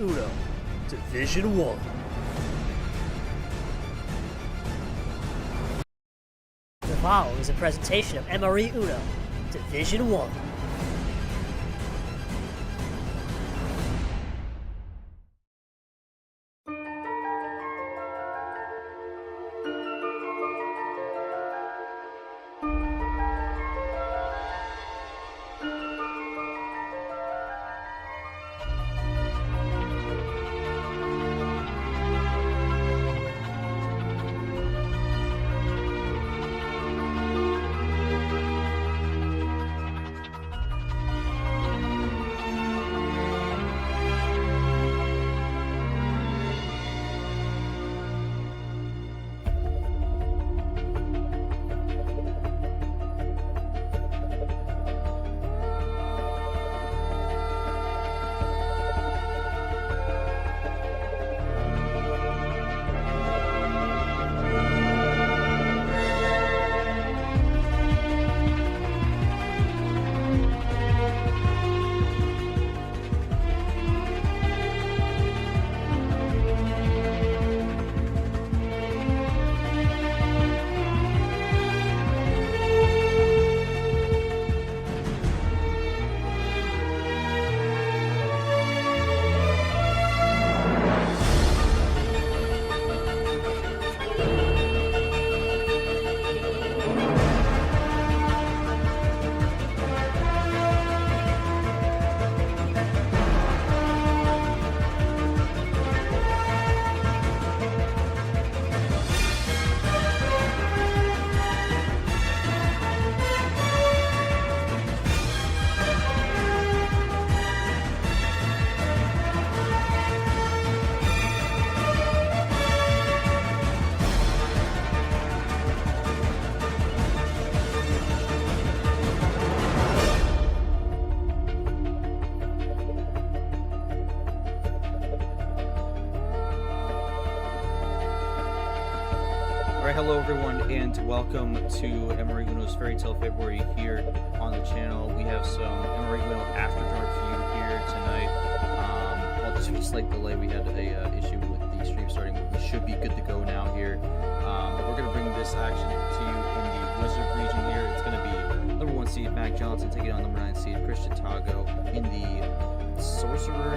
UNO, Division 1. The following is a presentation of MRE UNO, Division 1. Hello everyone, and welcome to MRE UNO's Fairytale February here on the channel. We have some MRE UNO After Dark for you here tonight. All due to a slight delay, we had a issue with the stream starting, but we should be good to go now here. But we're going to bring this action to you in the Wizard region here. It's going to be number 1 seed Mack Johnson taking on number 9 seed Tagoe in the Sorcerer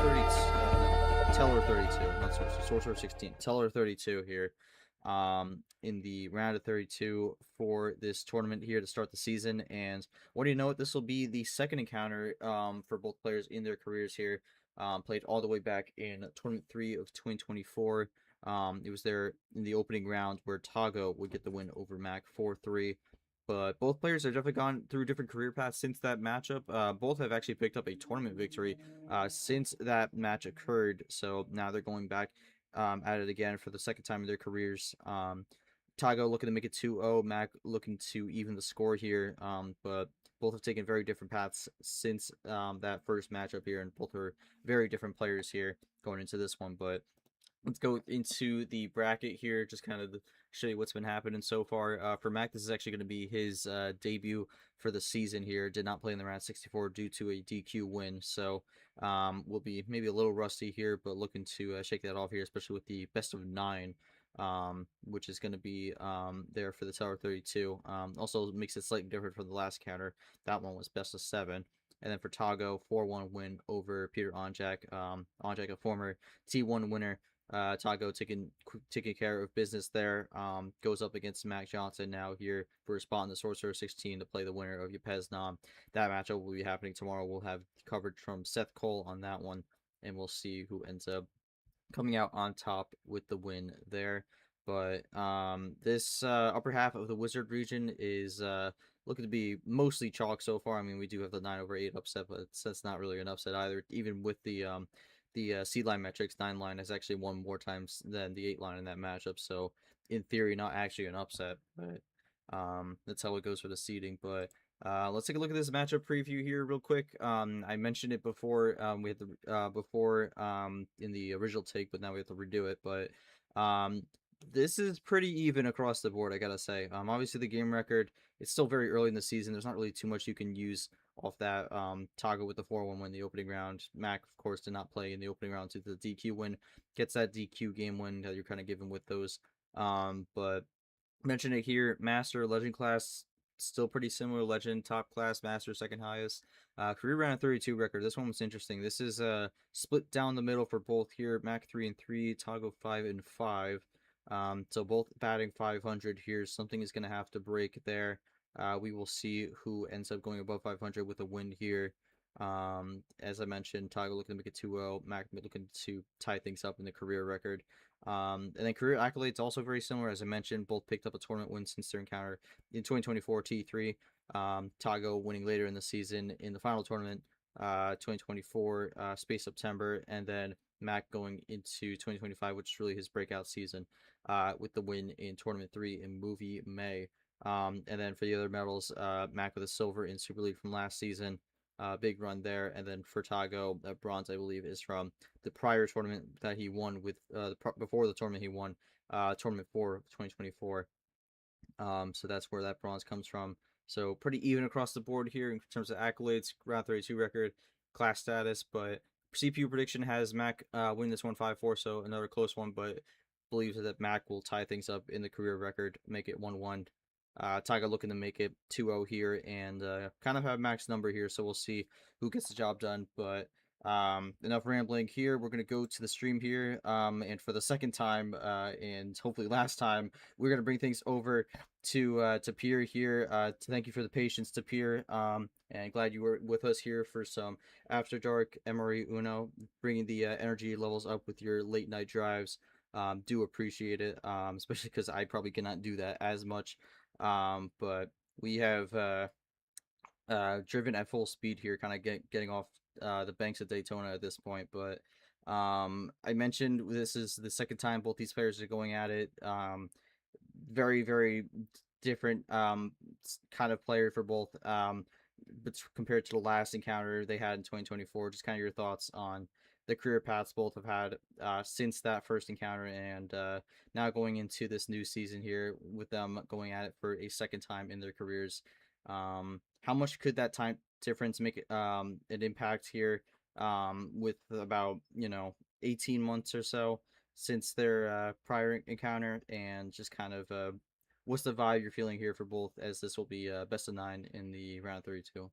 32. Teller 32, not Sorcerer 16. Teller 32 here in the round of 32 for this tournament here to start the season. And what do you know it, this will be the second encounter for both players in their careers here. Played all the way back in Tournament 3 of 2024. It was there in the opening round where Tagoe would get the win over Mack 4-3. But both players have definitely gone through different career paths since that matchup. Both have actually picked up a tournament victory since that match occurred. So now they're going back at it again for the second time in their careers. Tagoe looking to make it 2-0. Mack looking to even the score here. But both have taken very different paths since that first matchup here. And both are very different players here going into this one. But let's go into the bracket here, just kind of show you what's been happening so far. For Mack, this is actually going to be his debut for the season here. Did not play in the round 64 due to a DQ win, so we'll be maybe a little rusty here, but looking to shake that off here, especially with the best of 9, which is going to be there for the Tower 32. Also makes it slightly different from the last counter. That one was best of 7. And then for Tagoe, 4-1 win over Peter Onjak. Onjak, a former T1 winner. Tagoe taking care of business there. Goes up against Mack Johnson now here for a spot in the Sorcerer 16 to play the winner of Ypez Nam. That matchup will be happening tomorrow. We'll have coverage from Seth Cole on that one, and we'll see who ends up coming out on top with the win there. But this upper half of the Wizard region is looking to be mostly chalk so far. I mean, we do have the 9/8 upset, but that's not really an upset either. Even with the seed line metrics, 9 line has actually won more times than the 8 line in that matchup. So in theory, not actually an upset, but that's how it goes for the seeding. But let's take a look at this matchup preview here real quick. I mentioned it before. We had the in the original take, but now we have to redo it. But this is pretty even across the board, I gotta say. Obviously the game record, it's still very early in the season. There's not really too much you can use off that. Tagoe with the 4-1 win in the opening round. Mack, of course, did not play in the opening round due to the DQ win. Gets that DQ game win that you're kind of given with those. But mention it here, Master, Legend class, still pretty similar. Legend, top class, Master, second highest. Career round 32 record. This one was interesting. This is split down the middle for both here. Mack 3-3, Tagoe 5-5. So both batting 500 here. Something is going to have to break there. We will see who ends up going above 500 with a win here. As I mentioned, Tagoe looking to make it 2-0. Mack looking to tie things up in the career record. And then career accolades also very similar. As I mentioned, both picked up a tournament win since their encounter in 2024 T3. Tagoe winning later in the season in the final tournament, 2024 Space September, and then Mack going into 2025, which is really his breakout season, with the win in Tournament 3 in Movie May. And then for the other medals, Mack with a silver in Super League from last season. Big run there. And then for Tagoe, bronze, I believe, is from the prior tournament that he won with before the tournament he won, Tournament 4 of 2024. So that's where that bronze comes from. So pretty even across the board here in terms of accolades, round 32 record, class status. But CPU prediction has Mack win this one 5-4, so another close one, but believes that Mack will tie things up in the career record, make it 1-1. Tagoe looking to make it 2-0 here and kind of have Mack's number here, so we'll see who gets the job done. But enough rambling here. We're going to go to the stream here. And for the second time, and hopefully last time, we're going to bring things over to Pierre here. To thank you for the patience, to Pierre. And glad you were with us here for some After Dark MRE UNO, bringing the energy levels up with your late night drives. Do appreciate it, especially because I probably cannot do that as much. But we have driven at full speed here, kind of getting off the banks of Daytona at this point. But I mentioned this is the second time both these players are going at it. Very, very different kind of player for both. But compared to the last encounter they had in 2024, just kind of your thoughts on the career paths both have had since that first encounter, and now going into this new season here with them going at it for a second time in their careers. How much could that time difference make an impact here with about 18 months or so since their prior encounter, and just kind of what's the vibe you're feeling here for both, as this will be best of 9 in the round 32?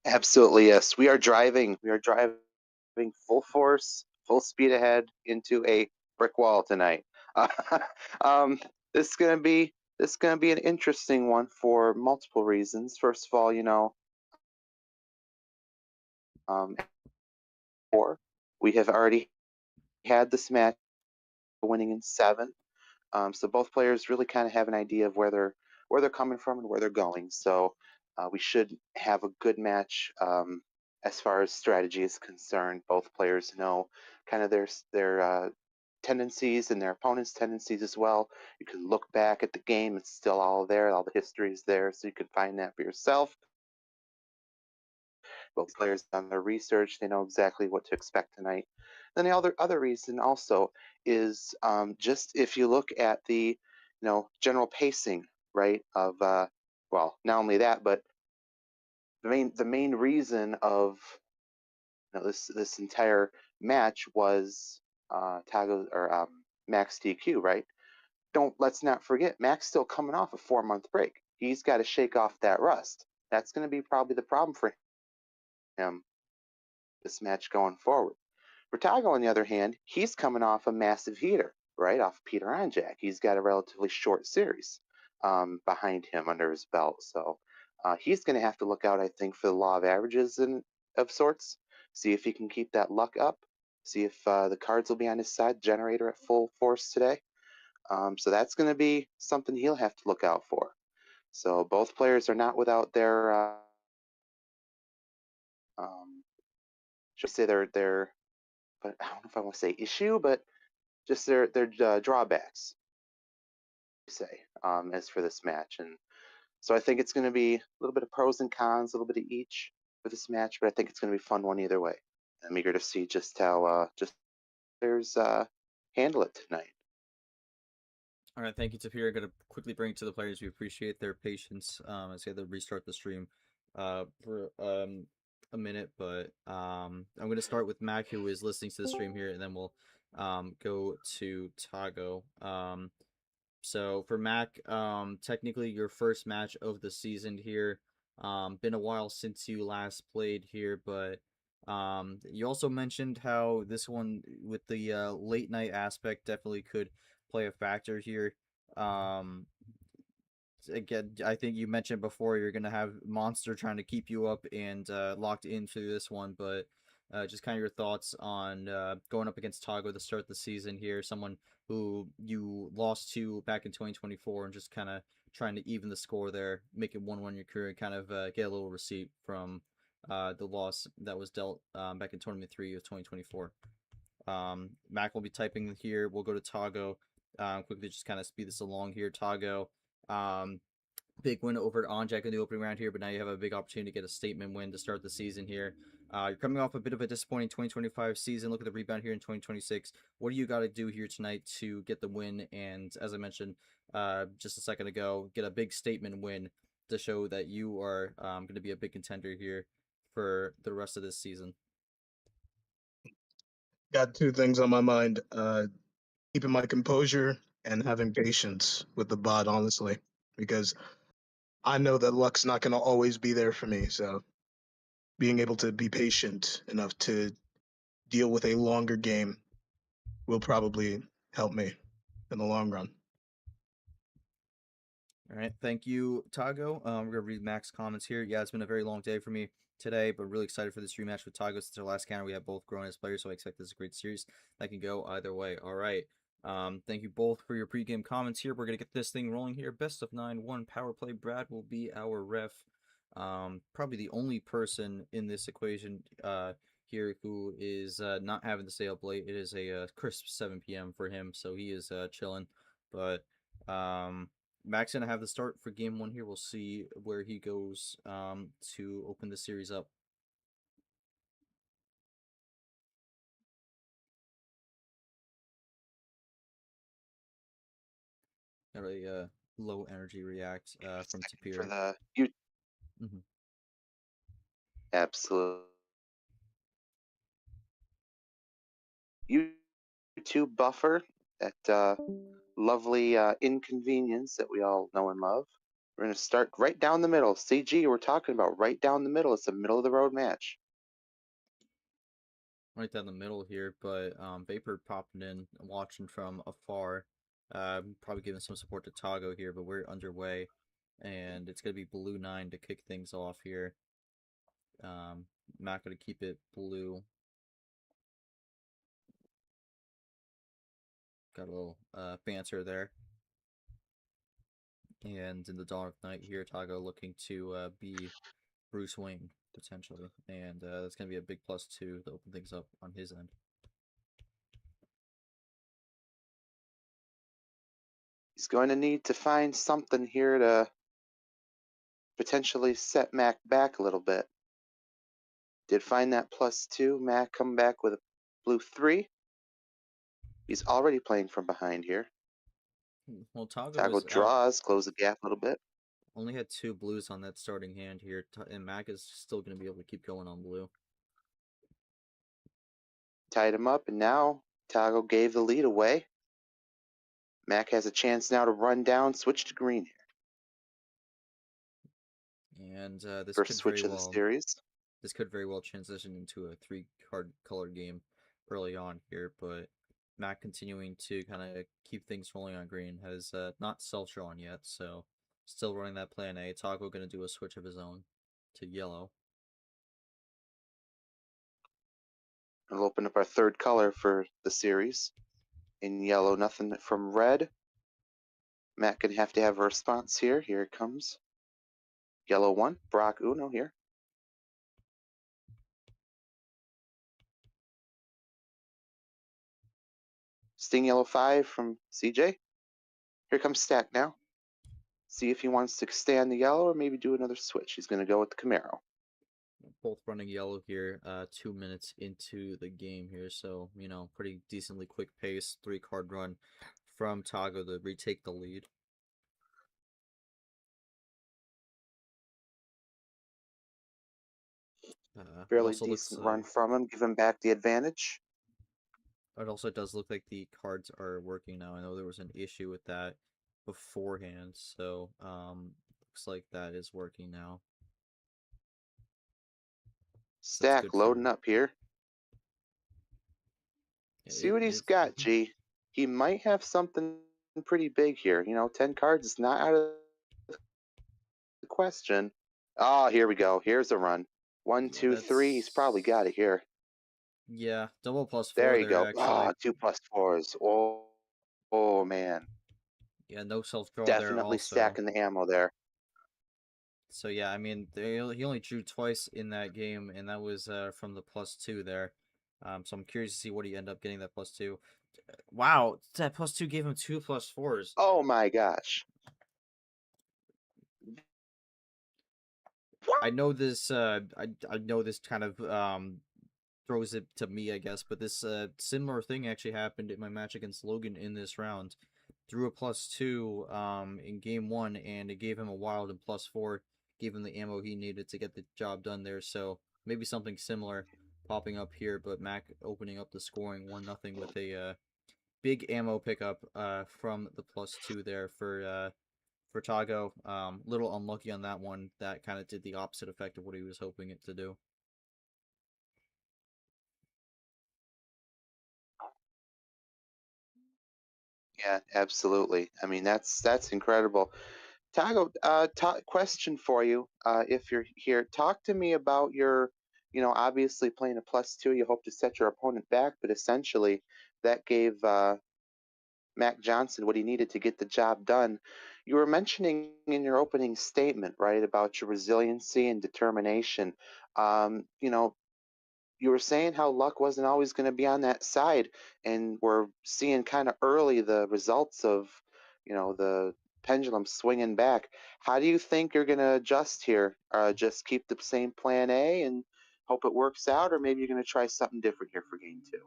Absolutely, yes. We are driving. We are driving full force, full speed ahead into a brick wall tonight. Um, this is gonna be an interesting one for multiple reasons. First of all, um, we have already had this match winning in 7. So both players really kind of have an idea of where they're coming from and where they're going. So we should have a good match as far as strategy is concerned. Both players know kind of their tendencies and their opponent's tendencies as well. You can look back at the game; it's still all there, all the history is there, so you can find that for yourself. Both players done their research; they know exactly what to expect tonight. Then the other reason also is just if you look at the general pacing, right, of well, not only that, but the main reason of this entire match was Tagoe or Max DQ, right? Let's not forget, Max still coming off a 4-month break. He's got to shake off that rust. That's going to be probably the problem for him this match going forward. For Tagoe, on the other hand, he's coming off a massive heater, right, off Peter Anjak. He's got a relatively short series behind him under his belt. So he's going to have to look out, I think, for the law of averages of sorts, see if he can keep that luck up, see if the cards will be on his side, generator at full force today. So that's going to be something he'll have to look out for. So both players are not without their, should I say their, but I don't know if I want to say issue, but just their drawbacks, say, as for this match. And so I think it's going to be a little bit of pros and cons, a little bit of each for this match, but I think it's going to be a fun one either way. I'm eager to see just how just players handle it tonight. All right, thank you, Tapir. I'm gonna quickly bring it to the players. We appreciate their patience. As they had to restart the stream, for a minute, but I'm gonna start with Mac, who is listening to the stream here, and then we'll go to Tagoe. So for Mac, technically your first match of the season here. Been a while since you last played here, but you also mentioned how this one with the late night aspect definitely could play a factor here. Um, again, I think you mentioned before you're gonna have Monster trying to keep you up and locked into this one, but just kind of your thoughts on going up against Tagoe to start the season here, someone who you lost to back in 2024, and just kind of trying to even the score there, make it 1-1 in your career, and kind of get a little receipt from the loss that was dealt back in Tournament 3 of 2024. Mac will be typing here. We'll go to Tagoe. Quickly just kind of speed this along here. Tagoe. Um, Big win over Onjack in the opening round here, but now you have a big opportunity to get a statement win to start the season here. You're coming off a bit of a disappointing 2025 season. Look at the rebound here in 2026. What do you got to do here tonight to get the win? And as I mentioned just a second ago, get a big statement win to show that you are going to be a big contender here for the rest of this season. Got two things on my mind. Keeping my composure and having patience with the bot, honestly, because I know that luck's not going to always be there for me. So being able to be patient enough to deal with a longer game will probably help me in the long run. All right, thank you, Tagoe. We're gonna read Mac's comments here. Yeah, it's been a very long day for me today, but really excited for this rematch with Tagoe. Since our last counter, we have both grown as players, so I expect this is a great series that can go either way. All right. Thank you both for your pregame comments here. We're gonna get this thing rolling here. Best of 9, 1 power play. Brad will be our ref. Probably the only person in this equation here who is not having to stay up late. It is a crisp 7 p.m. for him, so he is chilling. But Mack's gonna have the start for game 1 here. We'll see where he goes to open the series up. Got a low energy react from For Tapir. the you Mm-hmm. absolute YouTube buffer, that lovely inconvenience that we all know and love. We're going to start right down the middle. CG, we're talking about right down the middle. It's a middle of the road match. Right down the middle here, but Vapor popping in, watching from afar. Probably giving some support to Tagoe here, but we're underway, and it's gonna be blue 9 to kick things off here. Not gonna keep it blue. Got a little banter there. And in the dawn of night here, Tagoe looking to be Bruce Wayne potentially, and that's gonna be a big +2 to open things up on his end. He's going to need to find something here to potentially set Mack back a little bit. Did find that +2. Mack come back with a blue 3. He's already playing from behind here. Well, Tagoe Tagoe was out. draws, close the gap a little bit. Only had 2 blues on that starting hand here, and Mack is still going to be able to keep going on blue. Tied him up, and now Tagoe gave the lead away. Mack has a chance now to run down, switch to green here. And this First could switch very of the well series. this could very well transition into a 3-card color game early on here, but Mack continuing to kind of keep things rolling on green has not self-drawn yet, so still running that plan A. Tagoe going to do a switch of his own to yellow. We'll open up our third color for the series. In yellow, nothing from red. Matt gonna have to have a response here. Here it comes. Yellow 1, MRE UNO here. Sting yellow 5 from CJ. Here comes Stack now. See if he wants to stay on the yellow or maybe do another switch. He's gonna go with the Camaro. Both running yellow here, 2 minutes into the game here, so, you know, pretty decently quick pace, 3-card run from Tagoe to retake the lead. It Fairly also looks decent run from him. Give him back the advantage. it also does look like the cards are working now. I know there was an issue with that beforehand, so looks like that is working now. So that's Stack good loading for up here. See what he's got, G. He might have something pretty big here. 10 cards is not out of the question. Oh, here we go. Here's a run. One, Yeah, two, three. He's probably got it here. Yeah, double plus There 4 you there go. actually. Ah, 2+4s. Oh man. Yeah, no self draw there Definitely also. stacking the ammo there. So yeah, I mean, he only drew twice in that game, and that was from the +2 there. So I'm curious to see what he ended up getting that +2. Wow, that +2 gave him 2+4s. Oh my gosh. What? I know this. I know this kind of throws it to me, I guess, but this similar thing actually happened in my match against Logan in this round. Threw a +2 in game 1, and it gave him a wild and +4, gave him the ammo he needed to get the job done there. So maybe something similar popping up here, but Mack opening up the scoring 1-0 with a big ammo pickup from the +2 there for Tagoe. Little unlucky on that one. That kind of did the opposite effect of what he was hoping it to do. Yeah, absolutely. I mean, that's incredible. Tago, question for you, if you're here. Talk to me about your, obviously playing a +2, you hope to set your opponent back, but essentially that gave Mack Johnson what he needed to get the job done. You were mentioning in your opening statement, right, about your resiliency and determination. You were saying how luck wasn't always going to be on that side, and we're seeing kind of early the results of, the pendulum swinging back. How do you think you're going to adjust here? Just keep the same plan A and hope it works out, or maybe you're going to try something different here for game 2?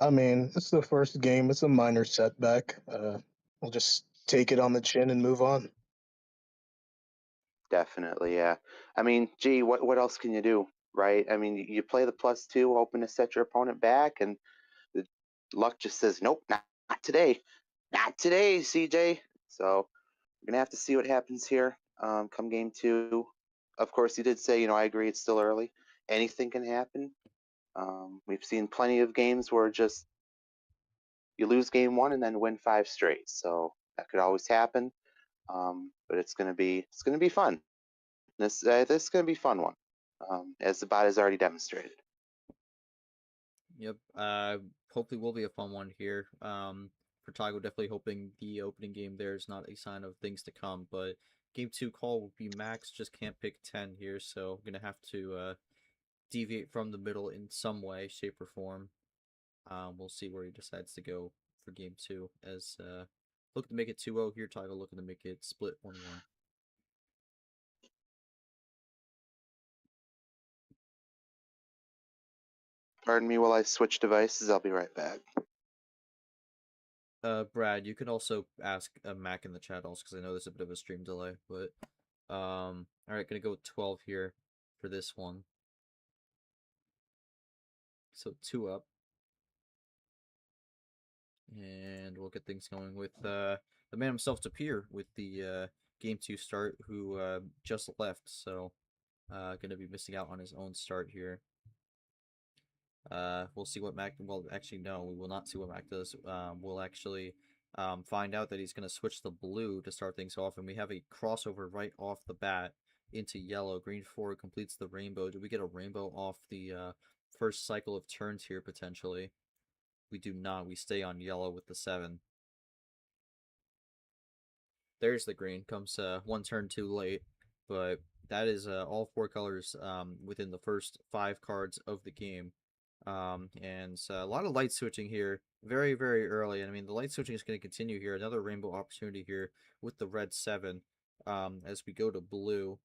I mean, it's the first game. It's a minor setback. We'll just take it on the chin and move on. Definitely, yeah. I mean, gee, what else can you do, right? I mean, you play the +2, hoping to set your opponent back, and the luck just says, nope, not today, not today, CJ. So we're gonna have to see what happens here. Come game 2. Of course, you did say, I agree, it's still early. Anything can happen. We've seen plenty of games where just you lose game 1 and then win 5 straight. So that could always happen. But it's gonna be fun. This is going to be a fun one, as the bot has already demonstrated. Yep. Hopefully will be a fun one here. For Tagoe, definitely hoping the opening game there is not a sign of things to come. But game 2 call will be Max. Just can't pick 10 here, so I'm gonna have to deviate from the middle in some way, shape, or form. We'll see where he decides to go for game 2. As looking to make it 2-0 here. Tagoe looking to make it split 1-1. Pardon me while I switch devices. I'll be right back. Brad, you can also ask Mac in the chat also, because I know there's a bit of a stream delay. But all right, gonna go with 12 here for this one. So 2 up, and we'll get things going with the man himself to peer with the game 2 start, who just left. So gonna be missing out on his own start here. We'll see what Mac. Well, actually, no, we will not see what Mac does. We'll actually find out that he's going to switch the blue to start things off, and we have a crossover right off the bat into yellow. Green 4 completes the rainbow. Do we get a rainbow off the first cycle of turns here, potentially? We do not. We stay on yellow with the 7. There's the green. Comes one turn too late, but that is all 4 colors within the first 5 cards of the game. And a lot of light switching here very, very early. And I mean, the light switching is going to continue here. Another rainbow opportunity here with the red 7 as we go to blue.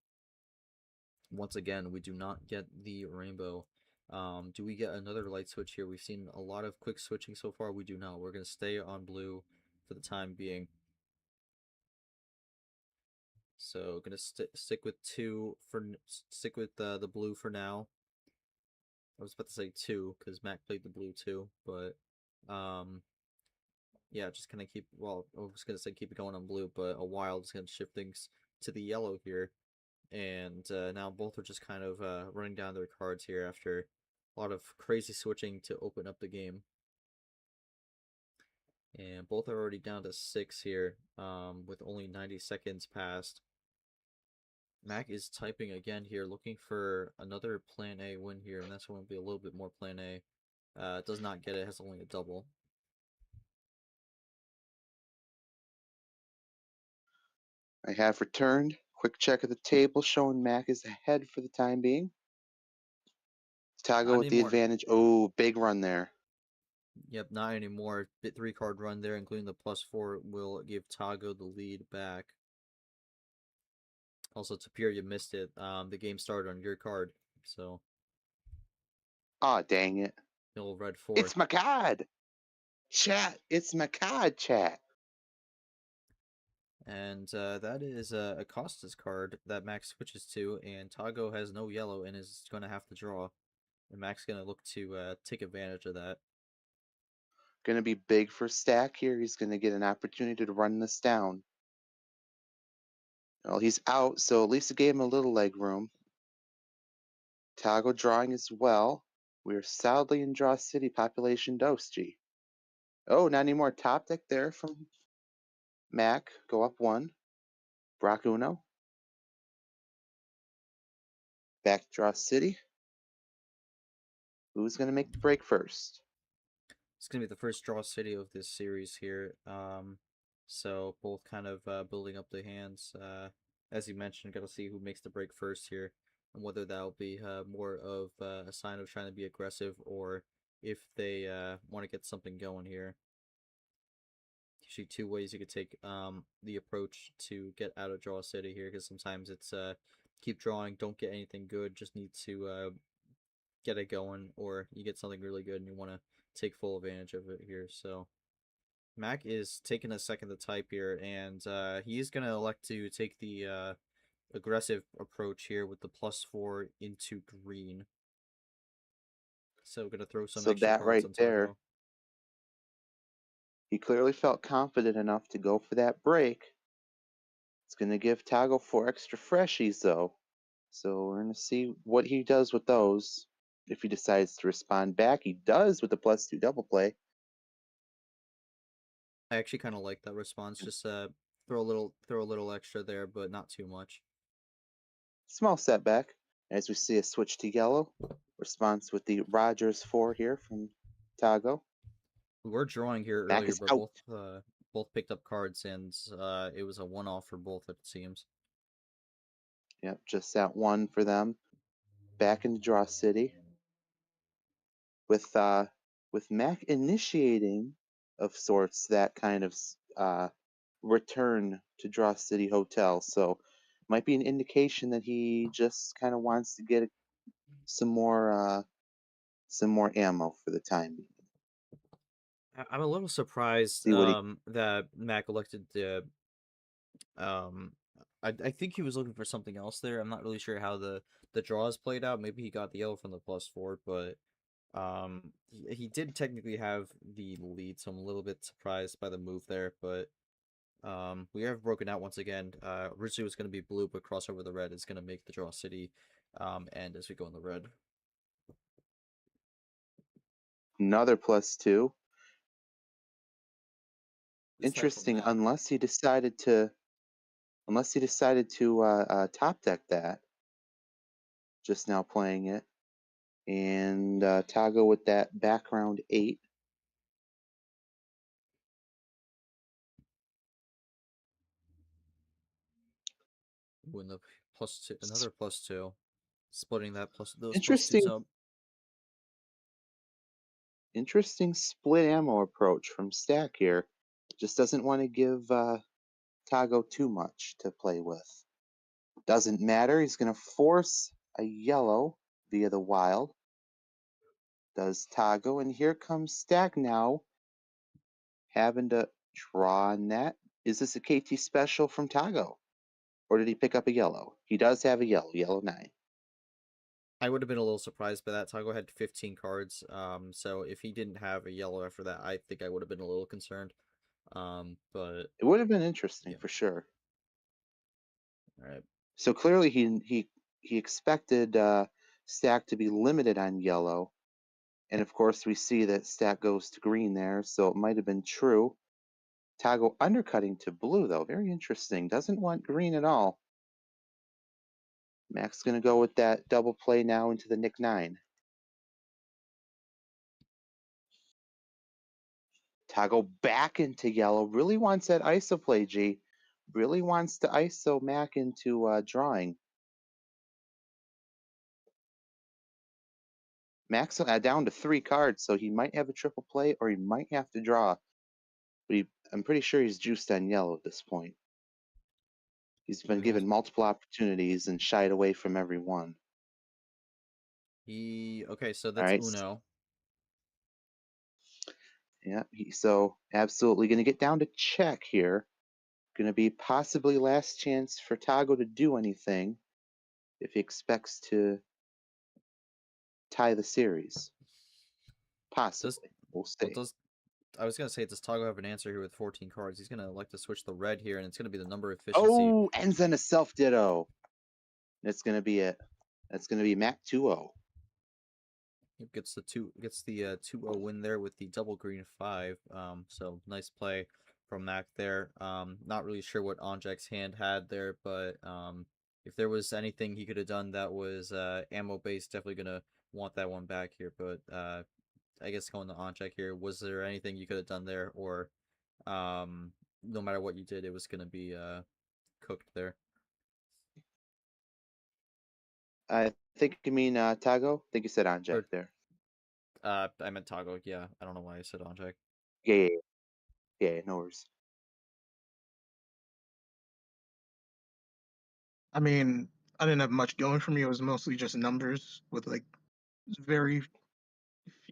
Once again, we do not get the rainbow Do we get another light switch here? We've seen a lot of quick switching so far. We do not. We're going to stay on blue for the time being. So gonna stick with stick with the blue for now. I was about to say 2 because Mac played the blue too, but yeah, just kind of keep. Well, I was gonna say keep it going on blue, but a wild is gonna shift things to the yellow here, and now both are just kind of running down their cards here after a lot of crazy switching to open up the game. And both are already down to 6 here, with only 90 seconds passed. Mac is typing again here, looking for another plan A win here, and that's going to be a little bit more plan A. Does not get it, has only a double. I have returned. Quick check of the table showing Mack is ahead for the time being. Tagoe Not with the anymore. advantage. Oh, big run there. Yep, not anymore. Bit 3 card run there, including the +4, will give Tagoe the lead back. Also, Tapir, you missed it. The game started on your card, so Aw, dang it. he'll red 4. It's my god! Chat! It's my god, chat! And that is Acosta's card that Max switches to, and Tagoe has no yellow and is going to have to draw. And Mac's going to look to take advantage of that. Gonna be big for Stack here. He's gonna get an opportunity to run this down. Well, he's out, so at least it gave him a little leg room. Tagoe drawing as well. We're solidly in Draw City population dose, G. Oh, not anymore. Top deck there from Mac. Go up 1. Brock Uno. Back to Draw City. Who's gonna make the break first? It's going to be the first draw city of this series here. So both kind of building up the hands. As you mentioned, got to see who makes the break first here, and whether that'll be more of a sign of trying to be aggressive, or if they want to get something going here. Usually 2 ways you could take the approach to get out of draw city here, because sometimes it's keep drawing, don't get anything good, just need to get it going, or you get something really good and you want to take full advantage of it here. So Mac is taking a second to type here, and he's going to elect to take the aggressive approach here with the +4 into green. So going to throw some So extra that cards right on there, Tagoe. he clearly felt confident enough to go for that break. It's going to give Tagoe 4 extra freshies, though. So we're going to see what he does with those. If he decides to respond back, he does with the +2 double play. I actually kind of like that response. Just throw a little extra there, but not too much. Small setback as we see a switch to yellow. Response with the Rogers 4 here from Tagoe. We were drawing here Mac earlier, is but out. both picked up cards, and it was a one-off for both, it seems. Yep, just that 1 for them. Back into Draw City. With Mac initiating of sorts that kind of return to Draw City Hotel. So might be an indication that he just kind of wants to get some more ammo for the time being. I'm a little surprised See what he that Mac elected to um I think he was looking for something else there. I'm not really sure how the draws played out. Maybe he got the yellow from the +4, but he did technically have the lead, so I'm a little bit surprised by the move there, but we have broken out once again. Originally it was going to be blue, but crossover the red is going to make the draw city end as we go in the red. another +2. This time from Interesting, Mac. unless he decided to top deck that. Just now playing it. And Tagoe with that background 8. When the +2, another +2, splitting those +2s Interesting up. Interesting split ammo approach from Stack here. Just doesn't want to give Tagoe too much to play with. Doesn't matter. He's going to force a yellow via the wild. does Tagoe, and here comes Stack now, having to draw on that. Is this a KT special from Tagoe? Or did he pick up a yellow? He does have a yellow 9. I would have been a little surprised by that. Tagoe had 15 cards, so if he didn't have a yellow after that, I think I would have been a little concerned. But It would have been interesting yeah. for sure. All right. So clearly he expected Stack to be limited on yellow. And of course we see that Stack goes to green there, so it might have been true. Tagoe undercutting to blue though, very interesting. Doesn't want green at all. Mack's gonna go with that double play now into the Nick 9. Tagoe back into yellow. Really wants that ISO play, G. Really wants to ISO Mack into drawing. Mack's down to 3 cards, so he might have a triple play or he might have to draw. But I'm pretty sure he's juiced on yellow at this point. He's been given multiple opportunities and shied away from every one. Okay, so All that's right. Uno. Yeah, so absolutely going to get down to check here. Going to be possibly last chance for Tagoe to do anything if he expects to tie the series. Possibly. We'll see. I was gonna say, does Tagoe have an answer here with 14 cards? He's gonna like to switch the red here, and it's gonna be the number efficiency. Oh, ends on a self ditto. That's going to be it. That's going to be Mack 2-0. He gets the 2-0 win there with the double green 5. So nice play from Mack there. Not really sure what Onjack's hand had there, but if there was anything he could have done that was ammo based, definitely gonna want that one back here. But I guess going to Onjack here, was there anything you could have done there, or no matter what you did, it was gonna be cooked there? I think you mean Tagoe. I think you said Or Onjack there. I meant Tagoe. Yeah, I don't know why I said Onjack. Yeah, no worries. I mean, I didn't have much going for me. It was mostly just numbers with like very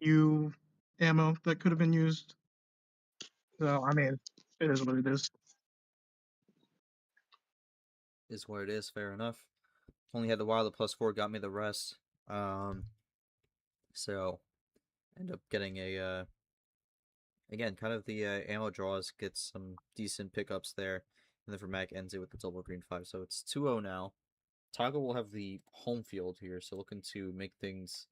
few ammo that could have been used. So I mean, it is what it is. Is what it is. Fair enough. Only had the wild, the +4 got me the rest. So end up getting a again, kind of the ammo draws, gets some decent pickups there, and then for Mack ends it with the double green 5. So it's 2-0 now. Tagoe will have the home field here, so looking to make things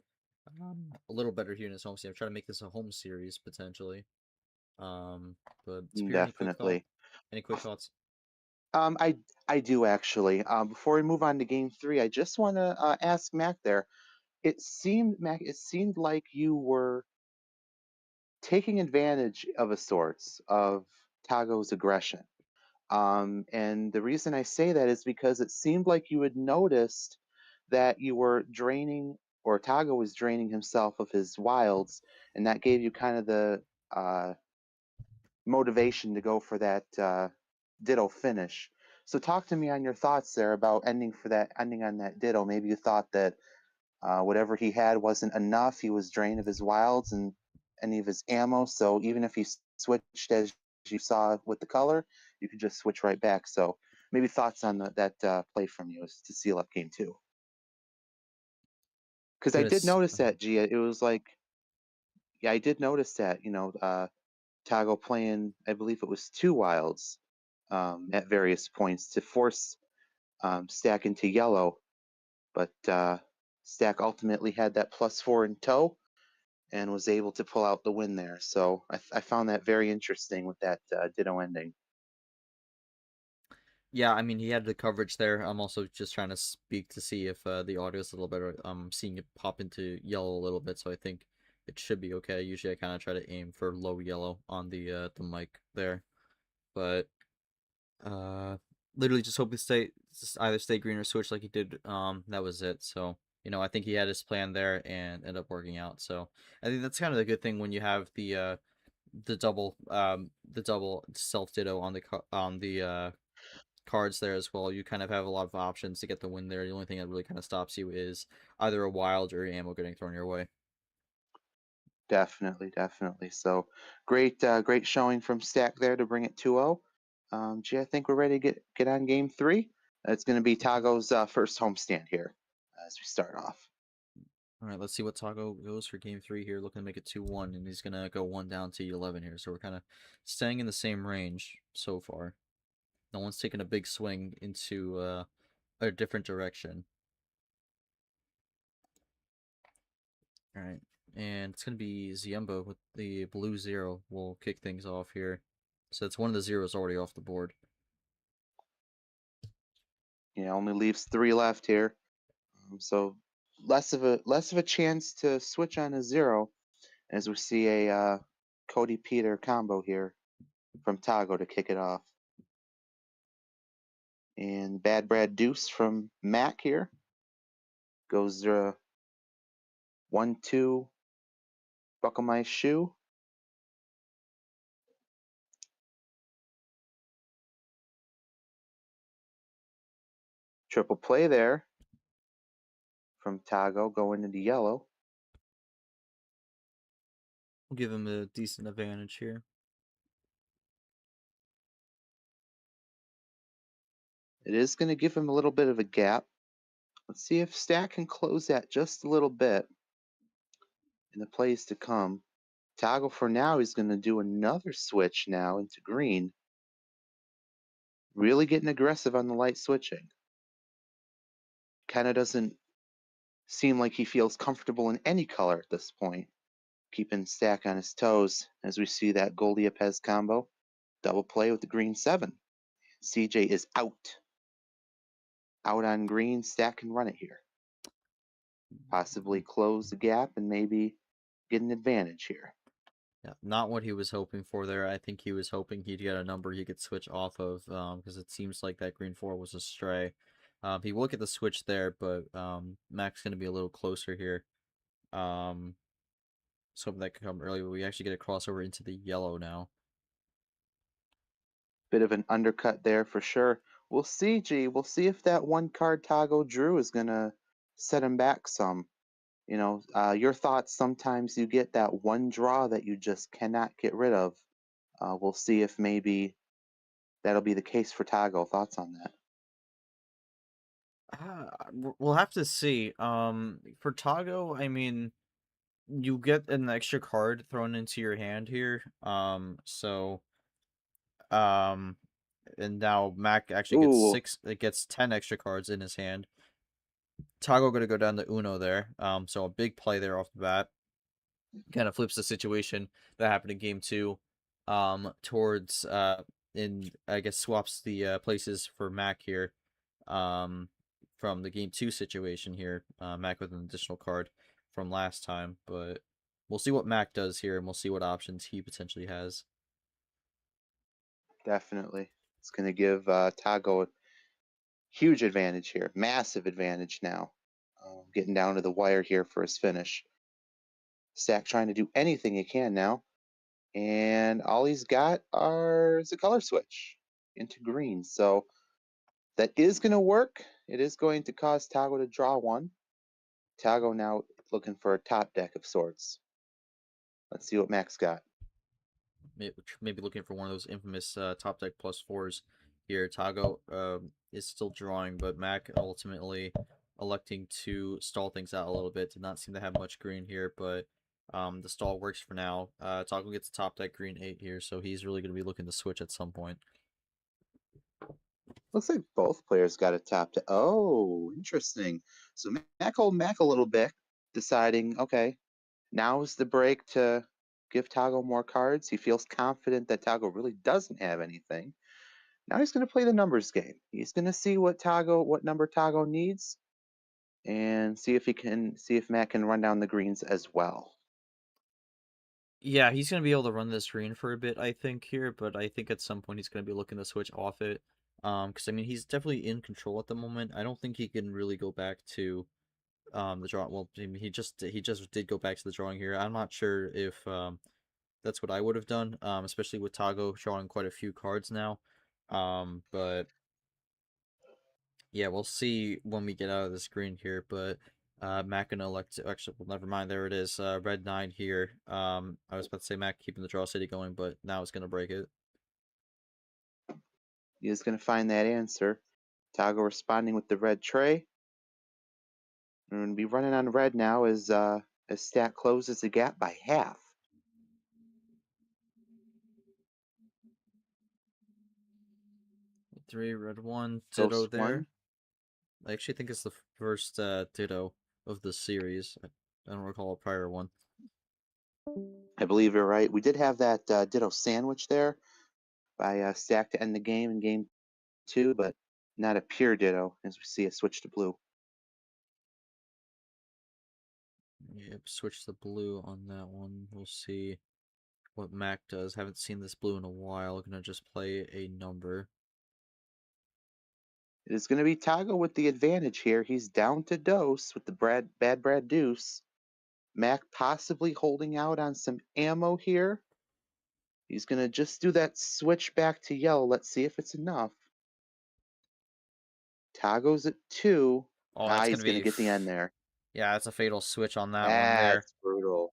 a little better here in his home series. Try to make this a home series potentially. But Spear, Definitely. any quick thoughts? I do actually. Before we move on to game 3, I just want to ask Mack there. Mack, it seemed like you were taking advantage of a sorts of Tagoe's aggression. And the reason I say that is because it seemed like you had noticed that you were draining, or Tagoe was draining himself of his wilds, and that gave you kind of the motivation to go for that ditto finish. So talk to me on your thoughts there about ending on that ditto. Maybe you thought that whatever he had wasn't enough. He was drained of his wilds and any of his ammo. So even if he switched, as you saw with the color, you could just switch right back. So maybe thoughts on that play from you to seal up game 2. Because I did notice that, Gia. It was like, yeah, I did notice that. Tagoe playing, I believe it was 2 wilds at various points to force Stack into yellow, but Stack ultimately had that +4 in tow and was able to pull out the win there. So I found that very interesting with that ditto ending. Yeah, I mean, he had the coverage there. I'm also just trying to speak to see if the audio is a little better. I'm seeing it pop into yellow a little bit, so I think it should be okay. Usually I kind of try to aim for low yellow on the mic there. But literally just hope to either stay green or switch like he did. That was it. So, I think he had his plan there and ended up working out. So, I think that's kind of the good thing when you have the double self ditto on the cards there as well. You kind of have a lot of options to get the win there. The only thing that really kind of stops you is either a wild or ammo getting thrown your way. Definitely, definitely. So great showing from Stack there to bring it 2-0. Gee, I think we're ready to get on game 3. It's going to be Tagoe's first homestand here as we start off. All right, let's see what Tagoe goes for game 3 here. Looking to make it 2-1, and he's gonna go 1 down to 11 here. So we're kind of staying in the same range so far. No one's taking a big swing into a different direction. All right, and it's gonna be Ziemba with the blue 0. Will kick things off here. So it's one of the zeros already off the board. Yeah, only leaves 3 left here. So less of a chance to switch on a 0 as we see a Cody Peter combo here from Tagoe to kick it off. And Bad Brad Deuce from Mack here goes 1-2, buckle my shoe. Triple play there from Tagoe going into yellow. We'll give him a decent advantage here. It is going to give him a little bit of a gap. Let's see if Stack can close that just a little bit in the plays to come. Tagoe for now is going to do another switch now into green. Really getting aggressive on the light switching. Kind of doesn't seem like he feels comfortable in any color at this point. Keeping Stack on his toes as we see that Goldie Pez combo. Double play with the green 7. CJ is out. Out on green. Stack can run it here. Possibly close the gap and maybe get an advantage here. Yeah, not what he was hoping for there. I think he was hoping he'd get a number he could switch off of, because it seems like that green 4 was a stray. He will get the switch there, but Mack's going to be a little closer here. So hoping that could come early, but we actually get a crossover into the yellow now. Bit of an undercut there for sure. We'll see, G. We'll see if that one card Tagoe drew is going to set him back some. You know, your thoughts, sometimes you get that one draw that you just cannot get rid of. We'll see if maybe that'll be the case for Tagoe. Thoughts on that? We'll have to see. For Tagoe, I mean, you get an extra card thrown into your hand here. And now Mack actually gets Ooh, 6. It gets 10 extra cards in his hand. Tagoe gonna go down to Uno there. So a big play there off the bat. Kind of flips the situation that happened in game 2. Towards I guess swaps the places for Mack here. From the game 2 situation here. Mack with an additional card from last time, but we'll see what Mack does here, and we'll see what options he potentially has. definitely. It's going to give Tagoe a huge advantage here. Massive advantage now. Getting down to the wire here for his finish. Stack trying to do anything he can now. And all he's got is a color switch into green. So that is going to work. It is going to cause Tagoe to draw one. Tagoe now looking for a top deck of sorts. Let's see what Mack's got. Maybe looking for one of those infamous top deck +4s here. Tagoe is still drawing, but Mack ultimately electing to stall things out a little bit. Did not seem to have much green here, but the stall works for now. Tagoe gets a top deck green 8 here, so he's really going to be looking to switch at some point. Looks like both players got a top deck. Oh, interesting. So Mack hold Mack a little bit, deciding, okay, now is the break to give Tagoe more cards. He feels confident that Tagoe really doesn't have anything. Now he's going to play the numbers game. He's going to see what number Tagoe needs, and see if Matt can run down the greens as well. Yeah, he's going to be able to run this green for a bit, I think, here, but I think at some point he's going to be looking to switch off it. Because, I mean, he's definitely in control at the moment. I don't think he can really go back to the draw. Well, I mean, he just did go back to the drawing here. I'm not sure if that's what I would have done, especially with Tagoe drawing quite a few cards now. But yeah, we'll see when we get out of the screen here. But Mack gonna elect to, actually, well, never mind. There it is. Red 9 here. I was about to say Mack keeping the draw city going, but now it's gonna break it. He is going to find that answer. Tagoe responding with the red tray. We're going to be running on red now as Stat closes the gap by half. Three, red 1, ditto Ghost there. 1. I actually think it's the first ditto of the series. I don't recall a prior one. I believe you're right. We did have that ditto sandwich there by Stack to end the game in game 2, but not a pure ditto as we see a switch to blue. Yep, switch the blue on that one. We'll see what Mac does. Haven't seen this blue in a while. Gonna just play a number. It is going to be Tagoe with the advantage here. He's down to dose with the bad Brad deuce. Mac possibly holding out on some ammo here. He's going to just do that switch back to yellow. Let's see if it's enough. Tagoe's at 2. Oh, that's He's gonna going to be. get the end there. Yeah, that's a fatal switch on that one there. That's brutal.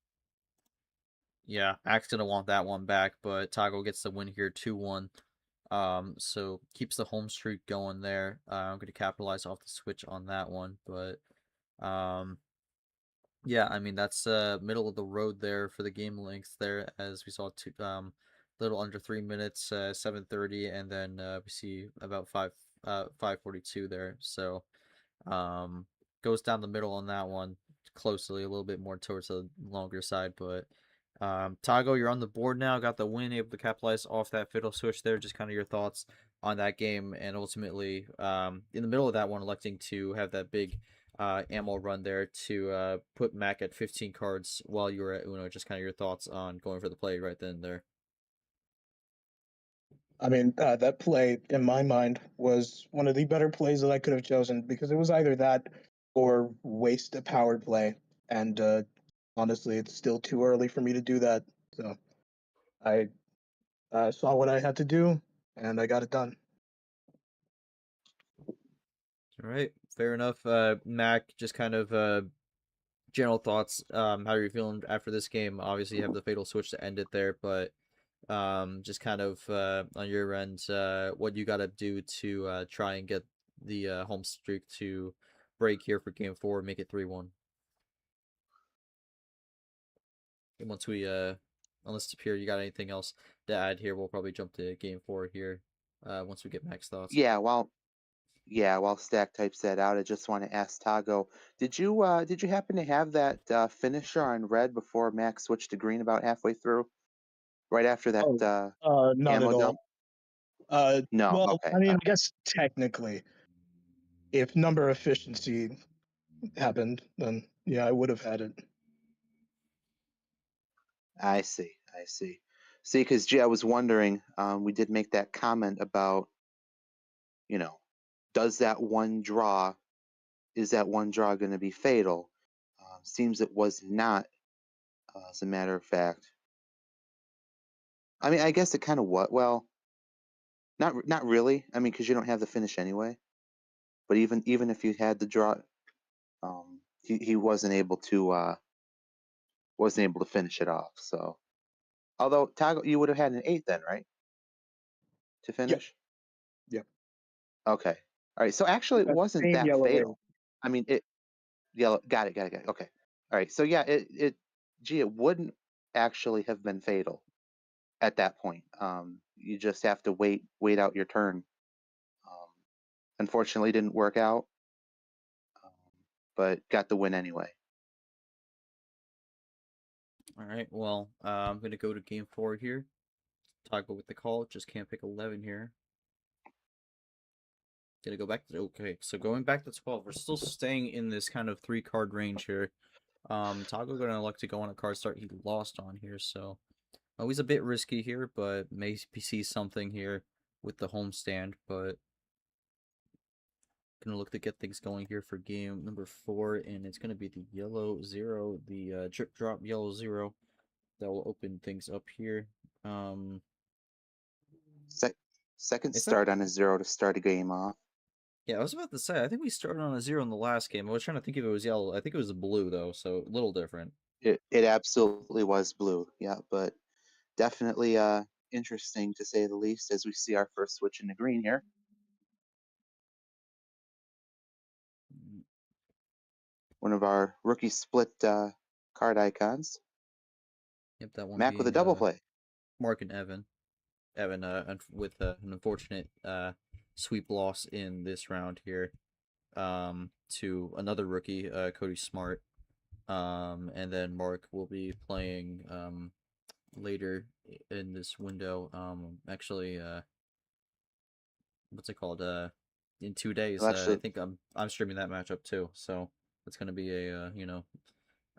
Yeah, Mac's gonna want that one back, but Tagoe gets the win here, 2-1. So keeps the home streak going there. I'm gonna capitalize off the switch on that one, but yeah, I mean that's middle of the road there for the game length there, as we saw little under 3 minutes, 7:30, and then we see about 5:42 there. So goes down the middle on that one closely, a little bit more towards the longer side, but Tagoe, you're on the board now, got the win, able to capitalize off that fiddle switch there. Just kind of your thoughts on that game, and ultimately, in the middle of that one, electing to have that big ammo run there to put Mac at 15 cards while you were at Uno. Just kind of your thoughts on going for the play right then and there. I mean, that play, in my mind, was one of the better plays that I could have chosen because it was either that or waste a powered play. And honestly, it's still too early for me to do that. So I saw what I had to do, and I got it done. All right, fair enough. Mac, just kind of general thoughts. How are you feeling after this game? Obviously, you have the fatal switch to end it there, but just kind of on your end, what you got to do to try and get the home streak to break here for game 4, make it 3-1. And once we unless Tapir, you got anything else to add here, we'll probably jump to game 4 here. Once we get Max thoughts. Yeah, while Stack types that out, I just want to ask Tagoe, did you happen to have that finisher on red before Max switched to green about halfway through? Right after that Not ammo at dump? all. No, Well, okay. I mean, I guess technically, if number efficiency happened, then yeah, I would have had it. I see. See, because I was wondering, we did make that comment about, does that one draw, is that one draw going to be fatal? Seems it was not, as a matter of fact. I mean, I guess it kind of well, not really. I mean, because you don't have the finish anyway. But even if you had the draw, he wasn't able to finish it off. So, although Tagoe, you would have had an 8 then, right? To finish. Yep. Okay. All right. So actually, it That wasn't same that yellow fatal. I mean, it yellow. Got it. Okay. All right. So yeah, it wouldn't actually have been fatal at that point. You just have to wait out your turn. Unfortunately, it didn't work out, but got the win anyway. All right. Well, I'm gonna go to game 4 here. Tagoe with the call. Just can't pick 11 here. Gonna go back to okay. So going back to 12, we're still staying in this kind of 3-card range here. Tagoe gonna elect to go on a card start he lost on here, so always a bit risky here, but maybe see something here with the homestand. But gonna look to get things going here for game number 4, and it's gonna be the yellow 0, the drip drop yellow 0 that will open things up here. Second Is start on a 0 to start a game off. Yeah, I was about to say, I think we started on a 0 in the last game. I was trying to think if it was yellow. I think it was blue, though, so a little different. It absolutely was blue, yeah, but definitely interesting to say the least as we see our first switch into green here. Mm, One of our rookie split card icons. Yep, that one Mack with a being double play. Mark and Evan. Evan with an unfortunate sweep loss in this round here to another rookie, Cody Smart. And then Mark will be playing later in this window. Actually, what's it called? In 2 days. Well, I actually, think I'm streaming that matchup too. So it's gonna be a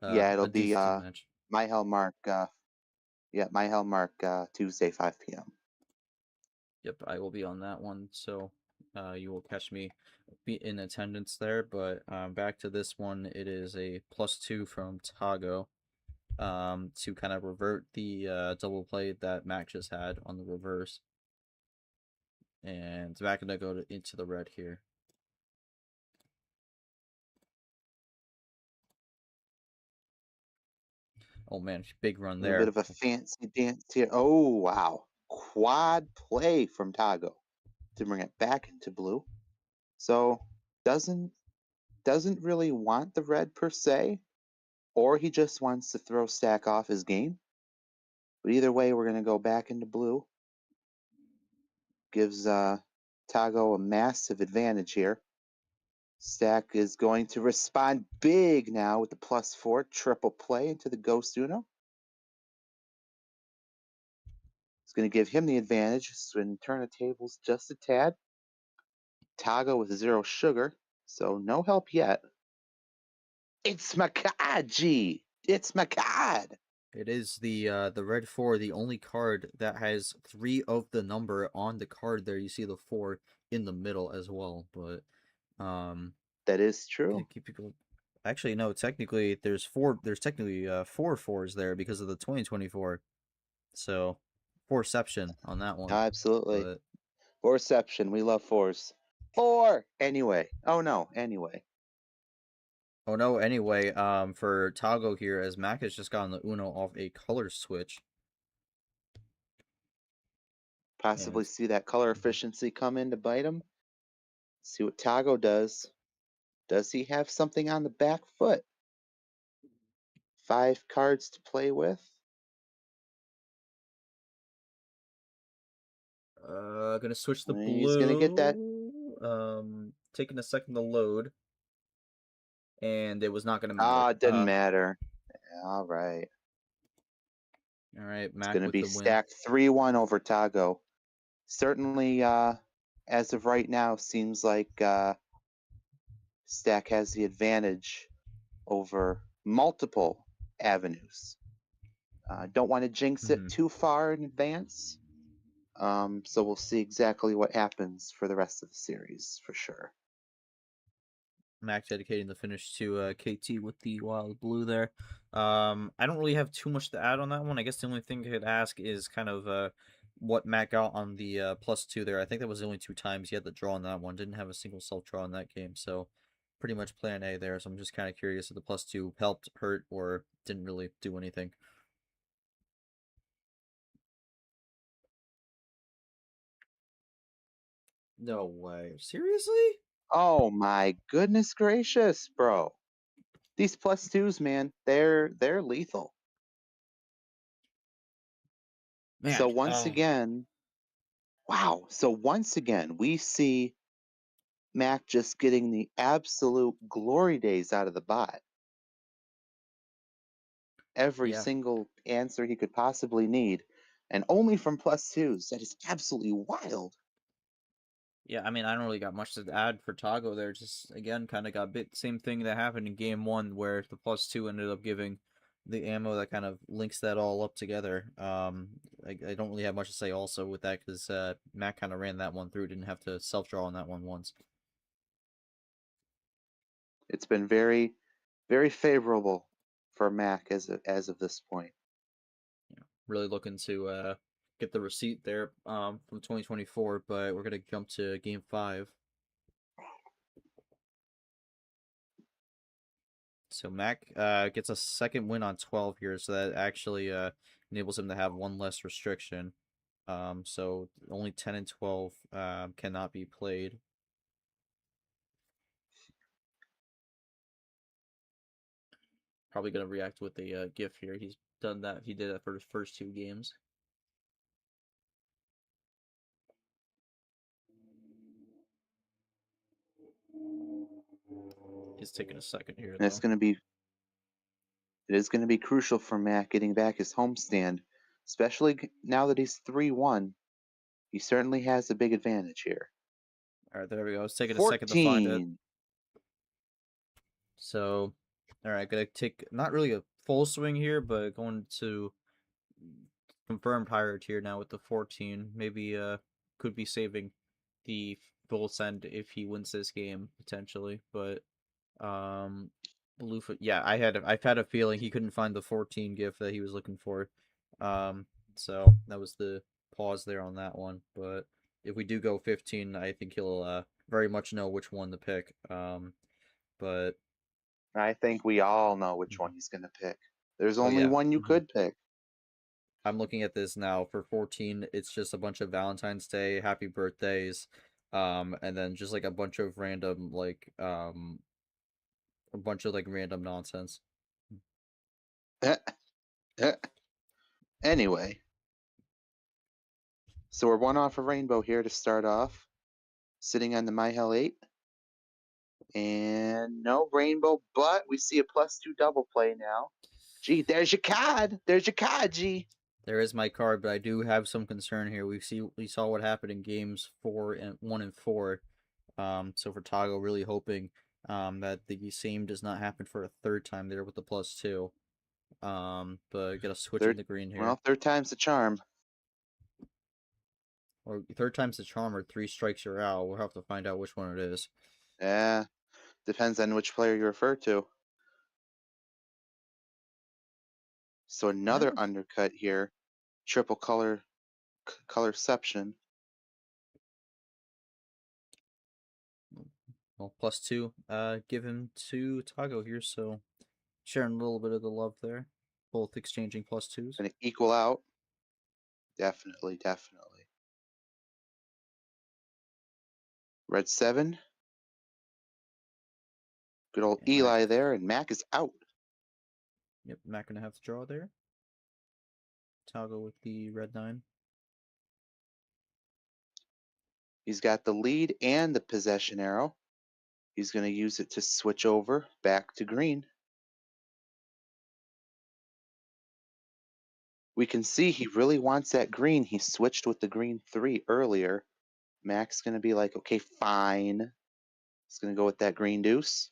yeah, a it'll be decent match. my Hellmark. My Hellmark Tuesday 5 p.m. Yep, I will be on that one. So you will catch me be in attendance there. But back to this one, it is a +2 from Tagoe. To kind of revert the double play that Mack just had on the reverse. And Mack gonna go into the red here. Oh man, big run A little bit there. of a fancy dance here. Oh wow, quad play from Tagoe to bring it back into blue. So doesn't really want the red per se, or he just wants to throw Stack off his game. But either way, we're gonna go back into blue. Gives Tagoe a massive advantage here. Stack is going to respond big now with the +4 triple play into the Ghost Uno. It's going to give him the advantage and turn the tables just a tad. Tagoe with 0 sugar, so no help yet. It's Makaji! It's Makad! It is the red 4, the only card that has 3 of the number on the card there. You see the 4 in the middle as well, but That is gonna true. keep people. Actually, no. Technically, there's technically 4 4s there because of the 2024. So, fourception on that one. Absolutely. But Fourception, we love fours. 4! Anyway. Oh no, anyway. oh no. Anyway, for Tagoe here, as Mack has just gotten the Uno off a color switch, Possibly and see that color efficiency come in to bite him. See what Tagoe does. Does he have something on the back foot? 5 cards to play with. gonna switch the He's gonna get that. blue. Taking a second to load, and it was not gonna matter. It didn't matter. All right. All right, It's Mack gonna with be the win. stacked 3-1 over Tagoe. Certainly, as of right now, seems like Stack has the advantage over multiple avenues. Don't want to jinx it too far in advance. So we'll see exactly what happens for the rest of the series for sure. Mack dedicating the finish to KT with the wild blue there. I don't really have too much to add on that one. I guess the only thing I could ask is kind of what Mack got on the +2 there. I think that was the only 2 times he had the draw on that one. Didn't have a single self draw in that game, so pretty much plan A there. So I'm just kind of curious if the +2 helped, hurt, or didn't really do anything. No way. Seriously? Oh my goodness gracious, bro. These +2s, man, they're lethal. Man, So once again, wow. So once again, we see Mac just getting the absolute glory days out of the bot. Every yeah. single answer he could possibly need, and only from +2s. That is absolutely wild. Yeah, I mean, I don't really got much to add for Tagoe there. Just, again, kind of got bit same thing that happened in game 1 where the +2 ended up giving the ammo that kind of links that all up together. I don't really have much to say also with that because Matt kind of ran that one through. Didn't have to self-draw on that one once. It's been very, very favorable for Mac as of this point. Yeah, really looking to get the receipt there from 2024, but we're going to jump to game 5. So Mack gets a second win on 12 here, so that actually enables him to have one less restriction. So only 10 and 12 cannot be played. Probably gonna react with a GIF here. He's done that. He did that for his first 2 games. He's taking a second here, And though. it is going to be crucial for Mack getting back his homestand, especially now that he's 3-1. He certainly has a big advantage here. All right, there we go. It's taking a second to find it. 14. So, all right, gonna take not really a full swing here, but going to confirmed higher tier now with the 14. Maybe could be saving the full send if he wins this game potentially, but Bluefoot, yeah, I've had a feeling he couldn't find the 14 gift that he was looking for. So that was the pause there on that one, but if we do go 15, I think he'll very much know which one to pick. But I think we all know which one he's going to pick. There's only yeah. one you could pick. I'm looking at this now for 14. It's just a bunch of Valentine's Day, happy birthdays, and then just like a bunch of random random nonsense. Anyway, so we're one off a rainbow here to start off, sitting on the My Hell 8. And no rainbow, but we see a +2 double play now. Gee, there's your card. There's your card, G. There is my card, but I do have some concern here. We saw what happened in games 1 and 4. So for Tagoe, really hoping that the same does not happen for a third time there with the +2. But gotta switch in the green here. Well, third time's the charm. Or third time's the charm, or 3 strikes you're out. We'll have to find out which one it is. Yeah, depends on which player you refer to. So another undercut here. Triple colorception. Well, +2, give him to Tagoe here, so sharing a little bit of the love there. Both exchanging +2s. Gonna equal out. Definitely. Red 7. Good old And Eli Mack. there, and Mack is out. Yep, Mack gonna have to draw there. Tagoe with the red 9. He's got the lead and the possession arrow. He's going to use it to switch over back to green. We can see he really wants that green. He switched with the green 3 earlier. Mack's going to be like, okay, fine. He's going to go with that green deuce.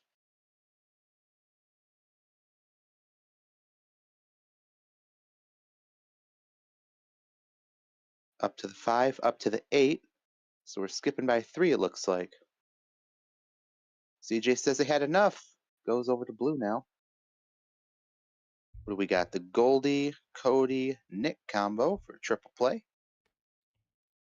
Up to the 5, up to the 8. So we're skipping by 3, it looks like. CJ says they had enough. Goes over to blue now. What do we got? The Goldie, Cody, Nick combo for triple play.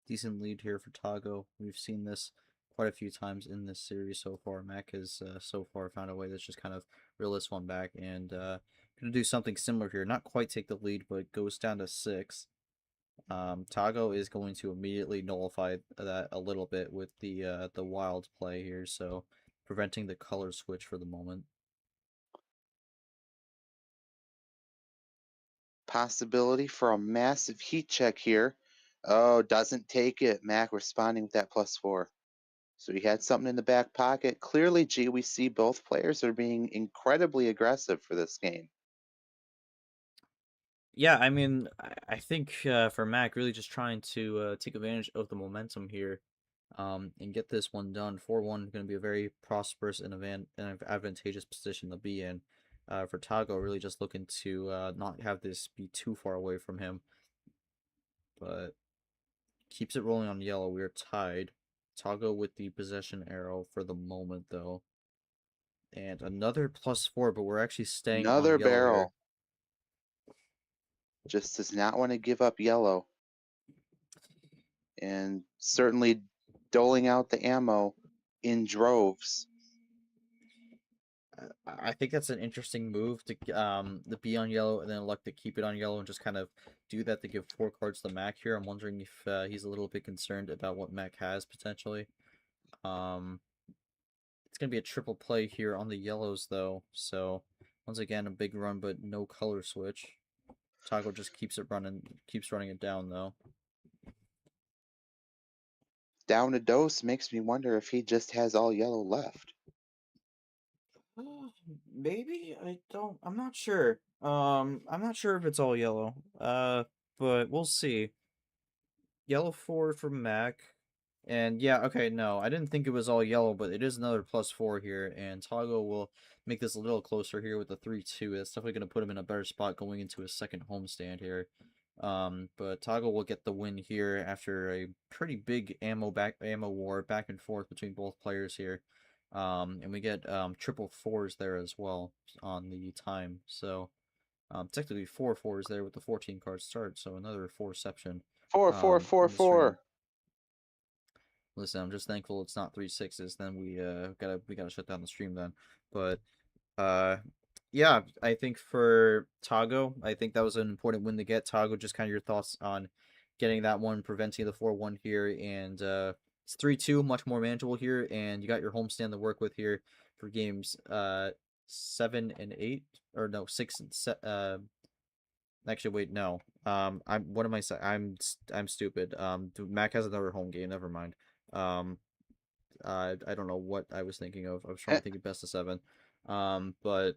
Decent lead here for Tagoe. We've seen this quite a few times in this series so far. Mack has so far found a way that's just kind of reel this one back, and gonna do something similar here. Not quite take the lead, but goes down to 6. Tagoe is going to immediately nullify that a little bit with the wild play here, so preventing the color switch for the moment. Possibility for a massive heat check here. Oh, doesn't take it. Mack responding with that +4. So he had something in the back pocket. Clearly, G, we see both players are being incredibly aggressive for this game. Yeah, I mean, I think for Mack, really just trying to take advantage of the momentum here, and get this one done. 4-1 going to be a very prosperous and advantageous position to be in. For Tagoe, really just looking to not have this be too far away from him, but keeps it rolling on yellow. We are tied. Tagoe with the possession arrow for the moment, though. And another +4, but we're actually staying Another on yellow barrel. here. Just does not want to give up yellow. And certainly doling out the ammo in droves. I think that's an interesting move to be on yellow and then elect to keep it on yellow and just kind of do that to give 4 cards to Mack here. I'm wondering if he's a little bit concerned about what Mack has potentially. It's gonna be a triple play here on the yellows though, so once again a big run but no color switch. Tagoe just keeps running it down though. Down a dose makes me wonder if he just has all yellow left. Maybe I'm not sure. I'm not sure if it's all yellow. But we'll see. Yellow 4 for Mack. And yeah, okay, no, I didn't think it was all yellow, but it is another +4 here, and Tagoe will make this a little closer here with the 3-2. That's definitely going to put him in a better spot going into his second homestand here. But Tagoe will get the win here after a pretty big ammo war back and forth between both players here. And we get triple 4s there as well on the time. So technically 4 4s there with the 14 card start, so another 4-ception. Four, four, four, on the stream. four. Listen, I'm just thankful it's not 3 6s. Then we gotta shut down the stream then. But yeah, I think for Tagoe, I think that was an important win to get. Tagoe, just kind of your thoughts on getting that one, preventing the 4-1 here, and it's 3-2, much more manageable here, and you got your homestand to work with here for games 7 and 8, or no, 6 and actually, wait, no. What am I saying? I'm stupid. Mack has another home game. Never mind. I don't know what I was thinking of. I was trying to think of best of 7. But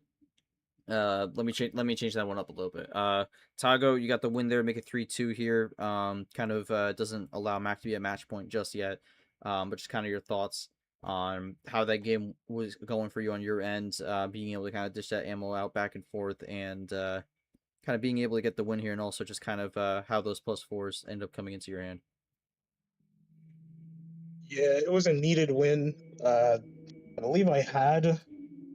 let me change that one up a little bit. Tagoe, you got the win there. Make it 3-2 here. Kind of doesn't allow Mack to be a match point just yet. But just kind of your thoughts on how that game was going for you on your end. Being able to kind of dish that ammo out back and forth, and kind of being able to get the win here, and also just kind of how those +4s end up coming into your hand. Yeah, it was a needed win. I believe I had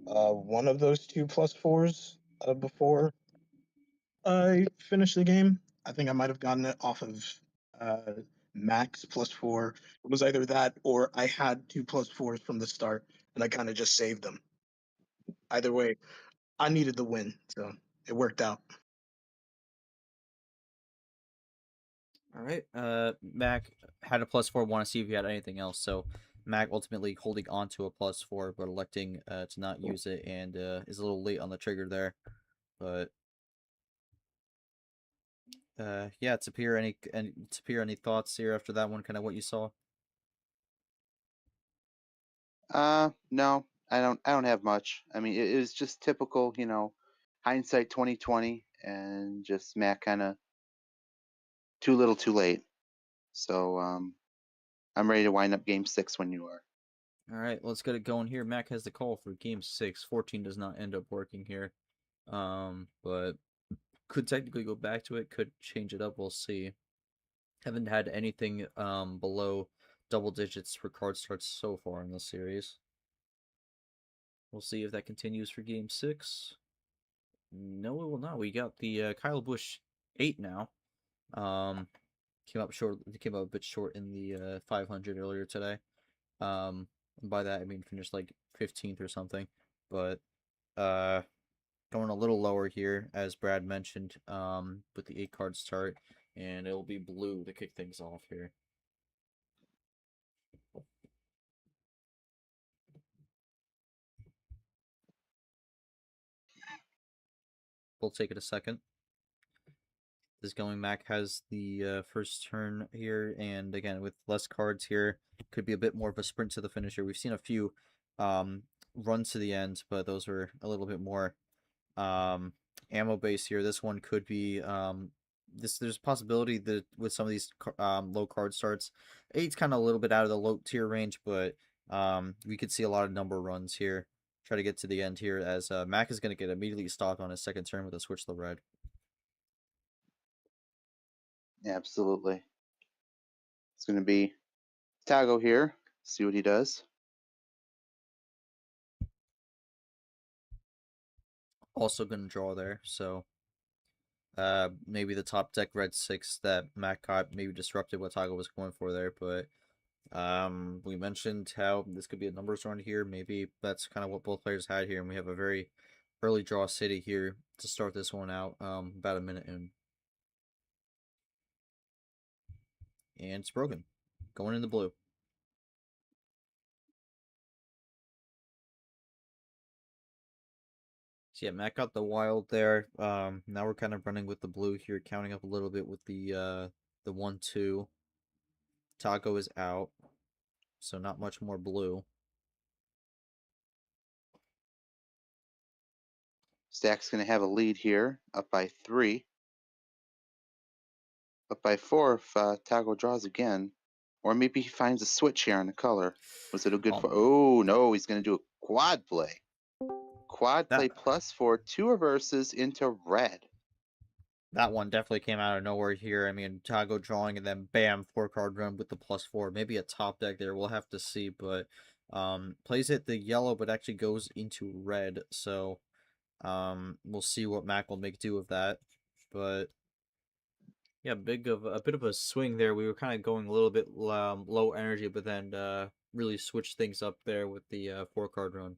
one of those 2 +4s before I finished the game. I think I might have gotten it off of Max +4. It was either that or I had 2 +4s from the start, and I kind of just saved them. Either way, I needed the win, so it worked out. All right. Mack had a +4. Want to see if you had anything else. So Mack ultimately holding on to a +4, but electing to not use it, and is a little late on the trigger there. But yeah, Tapir, any thoughts here after that one? Kind of what you saw. No, I don't have much. I mean, it was just typical, hindsight 2020, and just Matt kind of too little, too late. So I'm ready to wind up Game 6 when you are. All right, let's get it going here. Mack has the call for Game 6. 14 does not end up working here, but could technically go back to it. Could change it up. We'll see. Haven't had anything below double digits for card starts so far in this series. We'll see if that continues for Game 6. No, it will not. We got the Kyle Busch 8 now. Came up short. Came up a bit short in the 500 earlier today. And by that I mean finished like 15th or something. But going a little lower here, as Brad mentioned, with the 8-card start, and it'll be blue to kick things off here. We'll take it a second. This going Mack has the first turn here, and again with less cards here, could be a bit more of a sprint to the finisher. We've seen a few runs to the end, but those were a little bit more ammo based here. This one could be there's a possibility that with some of these low card starts, 8's kind of a little bit out of the low tier range, but we could see a lot of number runs here. Try to get to the end here, as Mack is going to get immediately stopped on his second turn with a switch to the red. Absolutely. It's going to be Tagoe here. See what he does. Also going to draw there, so maybe the top deck red 6 that Mack got maybe disrupted what Tagoe was going for there, but We mentioned how this could be a numbers run here. Maybe that's kind of what both players had here, and we have a very early draw city here to start this one out. About a minute in, and it's broken, going in the blue. So yeah, Matt got the wild there. Now we're kind of running with the blue here, counting up a little bit with the 1-2. Tagoe is out, so not much more blue. Stack's going to have a lead here, up by 3. Up by 4 if Tagoe draws again. Or maybe he finds a switch here on the color. Was it a good... Oh, no, he's going to do a quad play. Quad play +4, 2 reverses into red. That one definitely came out of nowhere here. I mean, Tagoe drawing and then bam, 4-card run with the +4. Maybe a top deck there. We'll have to see, but plays it the yellow, but actually goes into red. So we'll see what Mack will make do of that. But yeah, a bit of a swing there. We were kind of going a little bit low energy, but then really switched things up there with the 4-card run.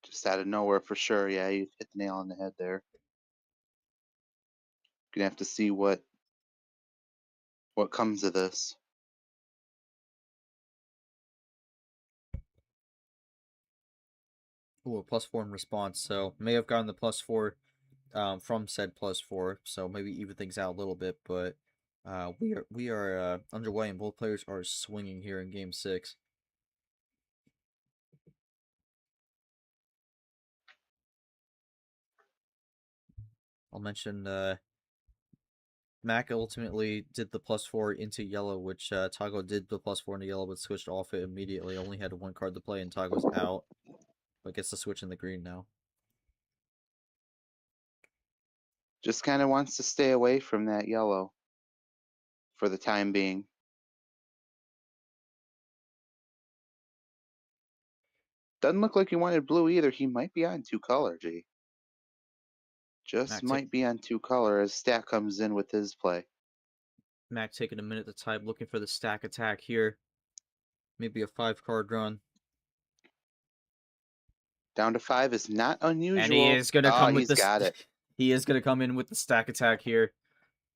Just out of nowhere for sure. Yeah, you hit the nail on the head there. Gonna have to see what comes of this. Ooh, a +4 in response. So may have gotten the +4 from said +4. So maybe even things out a little bit. But we are underway, and both players are swinging here in Game 6. I'll mention Mack ultimately did the +4 into yellow, which Tagoe did the +4 into yellow, but switched off it immediately. Only had 1 card to play, and Tagoe's out, but gets the switch in the green now. Just kind of wants to stay away from that yellow for the time being. Doesn't look like he wanted blue either. He might be on 2-color, G. Just might be on 2-color as Stack comes in with his play. Mack taking a minute to type, looking for the stack attack here. Maybe a 5-card run. Down to 5 is not unusual. And he is going to come with he's got it. He is going to come in with the stack attack here.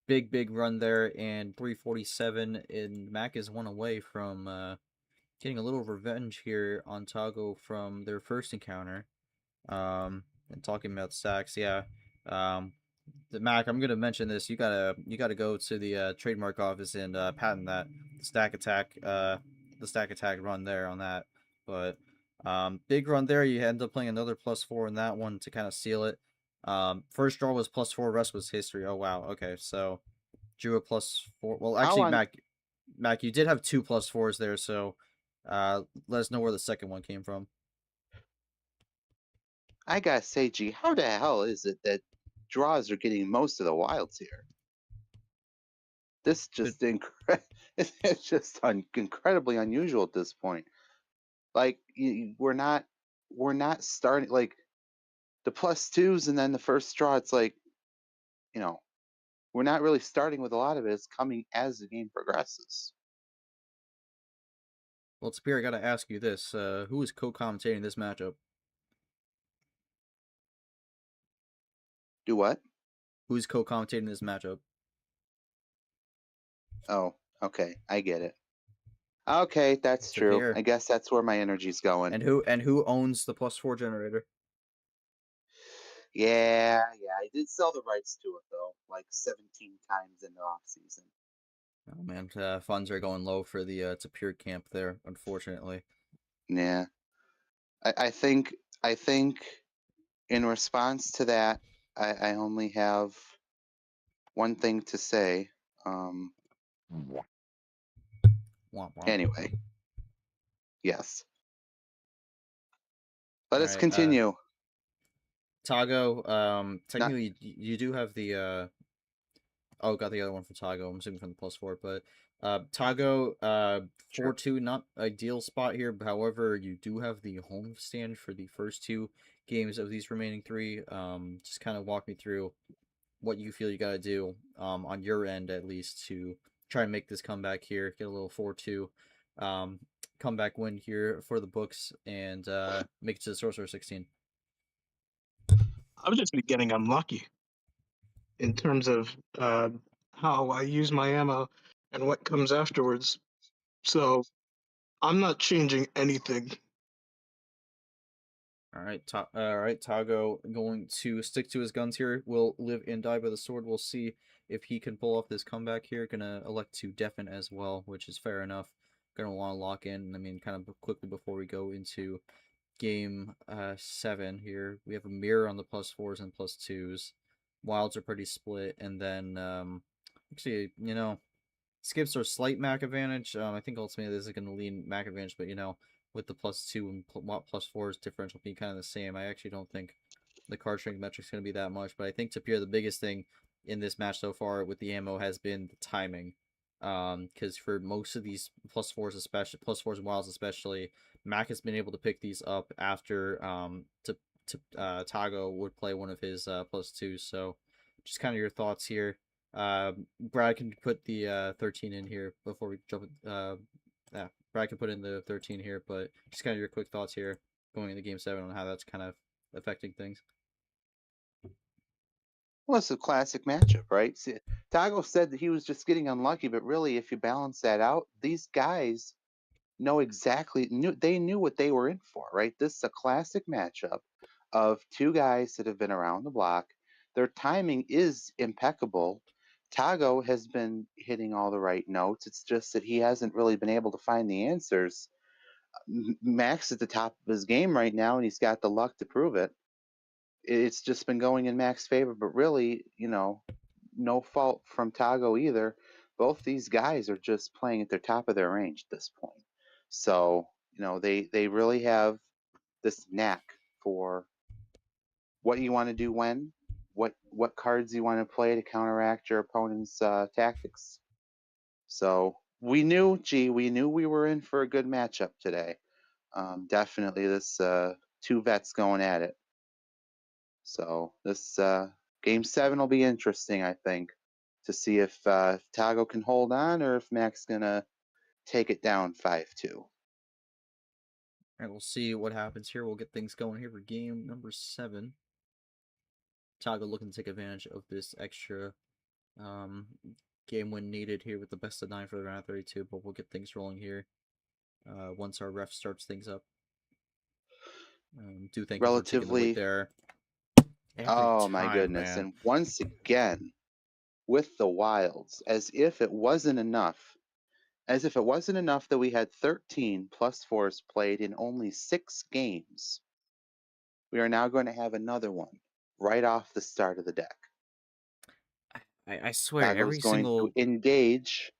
Big run there, and 347, and Mack is 1 away from getting a little revenge here on Tagoe from their first encounter. And talking about stacks, yeah. Mack, I'm gonna mention this. You gotta go to the trademark office and patent that stack attack run there on that. But big run there. You end up playing another +4 in that one to kind of seal it. First draw was +4. Rest was history. Oh wow. Okay, so drew a +4. Well, actually, Mack, you did have 2 +4s there. So let us know where the second one came from. I gotta say, G, how the hell is it that draws are getting most of the wilds here? This just it's just incredibly unusual at this point. Like we're not starting like the +2s and then the first draw. It's like, you know, we're not really starting with a lot of it. It's coming as the game progresses. Well, Spear, I gotta ask you this: who is co-commentating this matchup? Do what? Who's co-commentating this matchup? Oh, okay, I get it. Okay, that's true. I guess that's where my energy's going. And who owns the +4 generator? Yeah, I did sell the rights to it though, like 17 times in the off season. Oh man, funds are going low for the Tapir camp there, unfortunately. Yeah, I think in response to that, I only have one thing to say. Anyway, yes. Let us continue. Tagoe, technically you do have the oh, got the other one from Tagoe. I'm assuming from the +4, but Tagoe 4-2, not ideal spot here. However, you do have the home stand for the first 2 games of these remaining 3. Just kind of walk me through what you feel you gotta do on your end at least to try and make this comeback here, get a little 4-2 comeback win here for the books, and make it to the Sorcerer 16. I've just been getting unlucky in terms of how I use my ammo and what comes afterwards. So I'm not changing anything. All right, Tagoe going to stick to his guns here. Will live and die by the sword. We'll see if he can pull off this comeback here. Gonna elect to deafen as well, which is fair enough. Gonna want to lock in. I mean, kind of quickly before we go into game 7 here, we have a mirror on the +4s and +2s. Wilds are pretty split, and then actually, skips are slight Mack advantage. I think ultimately this is going to lean Mack advantage, but with the +2 and +4s differential being kind of the same, I actually don't think the card strength metric is going to be that much. But I think Tapir, the biggest thing in this match so far with the ammo has been the timing. Because for most of these +4s, especially +4s and wilds, especially, Mack has been able to pick these up after Tagoe would play one of his +2s. So, just kind of your thoughts here. Brad can put the 13 in here before we jump. Yeah, Brad can put in the 13 here, but just kind of your quick thoughts here going into game 7 on how that's kind of affecting things. Well, it's a classic matchup, right? See, Tagoe said that he was just getting unlucky, but really, if you balance that out, these guys they knew what they were in for, right? This is a classic matchup of two guys that have been around the block. Their timing is impeccable. Tagoe has been hitting all the right notes. It's just that he hasn't really been able to find the answers. Mack's at the top of his game right now, and he's got the luck to prove it. It's just been going in Mack's favor, but really, no fault from Tagoe either. Both these guys are just playing at the top of their range at this point. So, they really have this knack for what you want to do when, what cards you want to play to counteract your opponent's tactics. So we knew we were in for a good matchup today. Definitely this two vets going at it. So this game 7 will be interesting, I think, to see if Tagoe can hold on or if Mack's gonna take it down 5-2. All right, we'll see what happens here. We'll get things going here for game number 7. Tagoe looking to take advantage of this extra game win needed here with the best of 9 for the round of 32, but we'll get things rolling here once our ref starts things up. Do thank you for taking the wait there. My goodness. Man. And once again, with the Wilds, as if it wasn't enough that we had 13 +4s played in only 6 games, we are now going to have another one right off the start of the deck. I swear, Tagoe's going to engage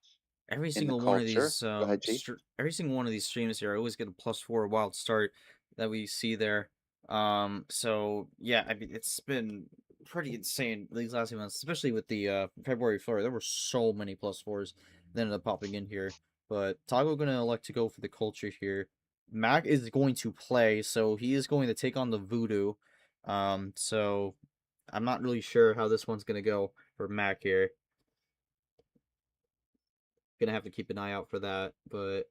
every in the single one of culture. these Go ahead, G. every single one of these streams here, I always get a +4 wild start that we see there. So yeah, I mean it's been pretty insane these last few months, especially with the February flurry. There were so many +4s that ended up popping in here. But Tagoe gonna elect to go for the culture here. Mack is going to play, so he is going to take on the voodoo. So I'm not really sure how this one's gonna go for Mack here. Gonna have to keep an eye out for that, but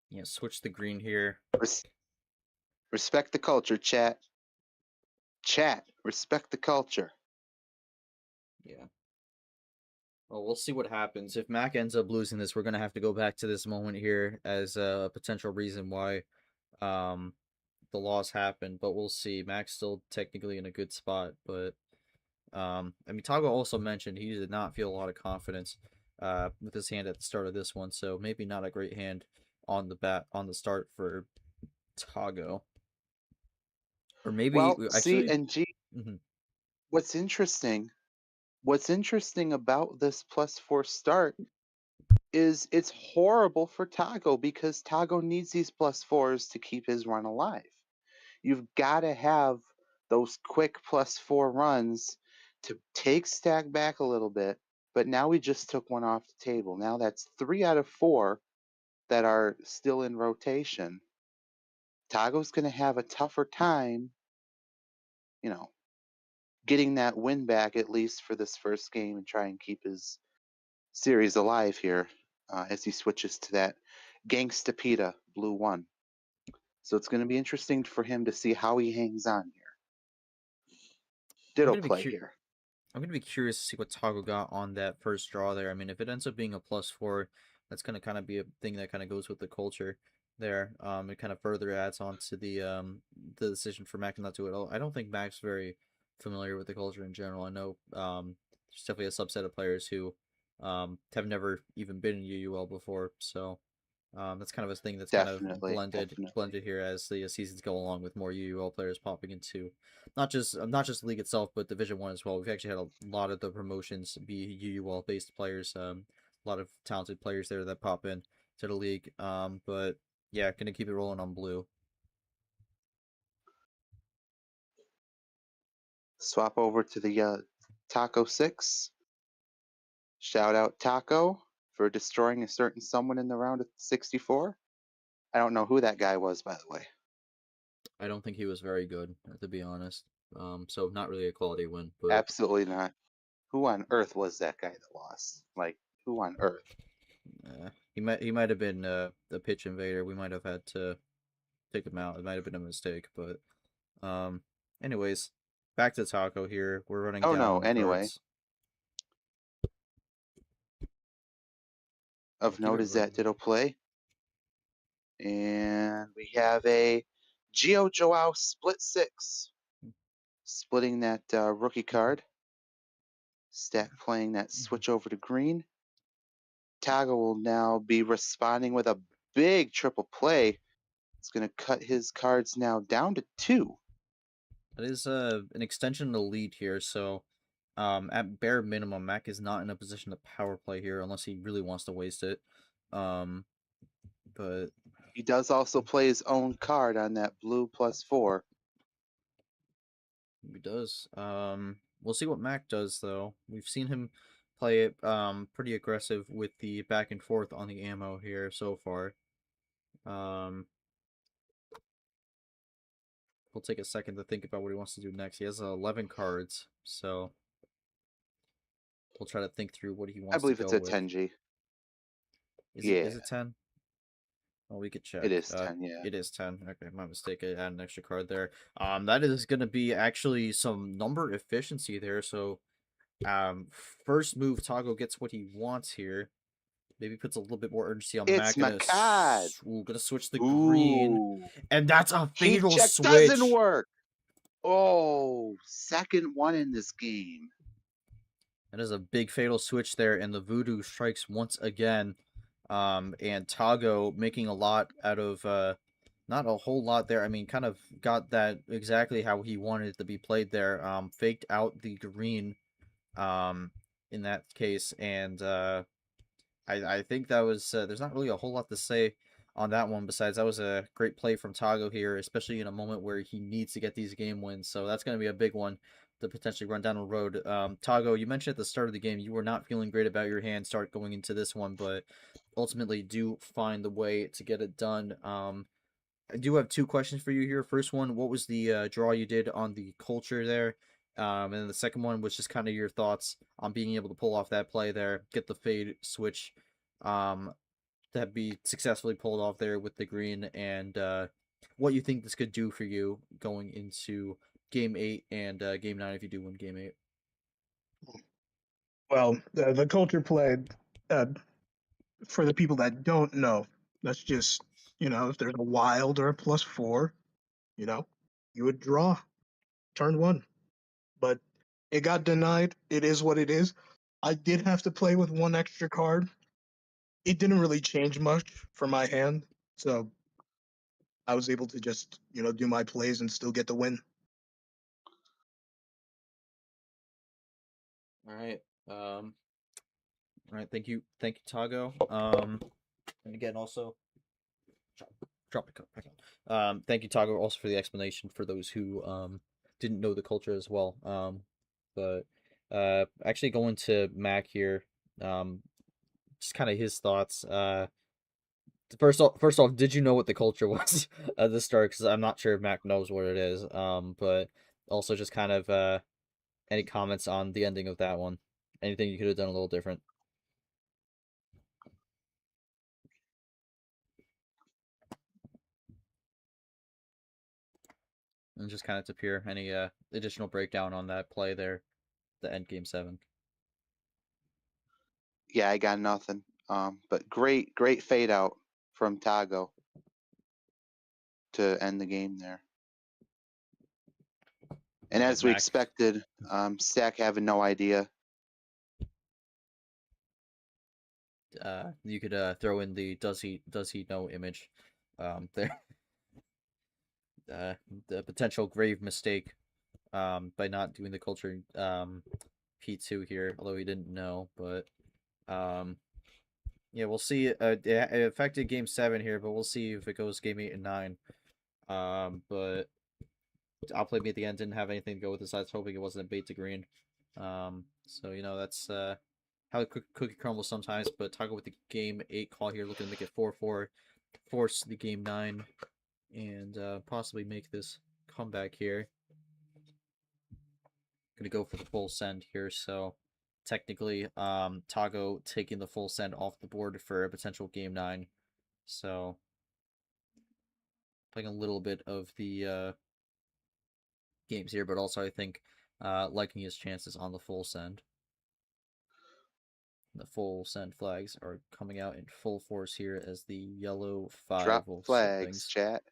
yeah, switch the green here. Respect the culture, chat. Chat, respect the culture. Yeah. Well, we'll see what happens. If Mack ends up losing this, we're gonna have to go back to this moment here as a potential reason why the loss happened, but we'll see. Mack's still technically in a good spot, but I mean Tagoe also mentioned he did not feel a lot of confidence with his hand at the start of this one, so maybe not a great hand on the start for Tagoe. Or maybe C and G. Mm-hmm. What's interesting about this +4 start is it's horrible for Tagoe because Tagoe needs these +4s to keep his run alive. You've got to have those quick +4 runs to take stack back a little bit. But now we just took one off the table. Now that's 3 out of 4 that are still in rotation. Tagoe's going to have a tougher time, getting that win back at least for this first game and try and keep his series alive here as he switches to that Gangsta Pita Blue 1. So it's going to be interesting for him to see how he hangs on here. Ditto play here. I'm gonna be curious to see what Tagoe got on that first draw there. I mean, if it ends up being a +4, that's gonna kind of be a thing that kind of goes with the culture there. It kind of further adds on to the decision for Mack not to at all. I don't think Mack's very familiar with the culture in general. I know there's definitely a subset of players who have never even been in UUL before, so that's kind of a thing that's kind of blended here as the seasons go along, with more UUL players popping into not just the league itself, but Division 1 as well. We've actually had a lot of the promotions be UUL based players, a lot of talented players there that pop in to the league. But yeah, gonna keep it rolling on blue. Swap over to the Taco 6. Shout out Taco for destroying a certain someone in the round of 64. I don't know who that guy was, by the way. I don't think he was very good, to be honest. So not really a quality win. But Absolutely not. Who on earth was that guy that lost? Like, who on earth? He might have been a pitch invader. We might have had to take him out. It might have been a mistake, but anyways, back to Taco here. We're running down on the cards. Of note is that Ditto play. And we have a Gio Joao split 6. Splitting that rookie card. Stack playing that switch over to green. Tagoe will now be responding with a big triple play. It's going to cut his cards now down to 2. That is an extension of the lead here, so at bare minimum, Mack is not in a position to power play here unless he really wants to waste it. But he does also play his own card on that blue +4. He does. We'll see what Mack does, though. We've seen him play it pretty aggressive with the back and forth on the ammo here so far. We'll take a second to think about what he wants to do next. He has 11 cards, so we'll try to think through what he wants to go with. I believe it's a 10G. Is it 10? Well, we could check. It is 10, yeah. It is 10. Okay, my mistake. I added an extra card there. That is going to be actually some number efficiency there. So, first move, Tagoe gets what he wants here. Maybe puts a little bit more urgency on Mack. Gonna switch the green. And that's a fatal switch. Doesn't work. Oh, second one in this game. That is a big fatal switch there, and the voodoo strikes once again. And Tagoe making a lot out of, not a whole lot there. I mean, kind of got that exactly how he wanted it to be played there. Faked out the green, in that case, and, I think that was, there's not really a whole lot to say on that one, besides that was a great play from Tagoe here, especially in a moment where he needs to get these game wins, so that's going to be a big one to potentially run down the road. Tagoe, you mentioned at the start of the game you were not feeling great about your hand start going into this one, but ultimately do find the way to get it done. I do have 2 questions for you here. First one, what was the draw you did on the culture there? And then the second one was just kind of your thoughts on being able to pull off that play there, get the fade switch to be successfully pulled off there with the green, and what you think this could do for you going into Game 8 and Game 9 if you do win Game 8. Well, the culture play, for the people that don't know, that's just, if there's a wild or a +4, you would draw turn 1. But it got denied. It is what it is. I did have to play with 1 extra card. It didn't really change much for my hand, so I was able to just, do my plays and still get the win. All right. Thank you, Tagoe. And again, also drop it back on. Thank you, Tagoe, also for the explanation for those who didn't know the culture as well. But actually going to Mack here, just kind of his thoughts. First off, did you know what the culture was at the start? Because I'm not sure if Mack knows what it is. But also just kind of Any comments on the ending of that one? Anything you could have done a little different? And just kind of to peer any additional breakdown on that play there, the end game 7. Yeah, I got nothing. But great fade out from Tagoe to end the game there. And as we Mack, expected, Stack having no idea. you could throw in the does he know image there. The potential grave mistake by not doing the culture P2 here, although he didn't know, but yeah, we'll see. It affected game 7 here, but we'll see if it goes game 8 and 9. But I'll play me at the end didn't have anything to go with this. I was hoping it wasn't a bait to green. So you know that's how the cookie crumbles sometimes. But Tagoe with the game 8 call here, looking to make it 4-4, force the game 9, and possibly make this comeback here. Gonna go for the full send here, so technically Tagoe taking the full send off the board for a potential game 9. So playing a little bit of the games here, but also I think liking his chances on the full send. The full send flags are coming out in full force here as the yellow 5 Drop will flags, set things. chat.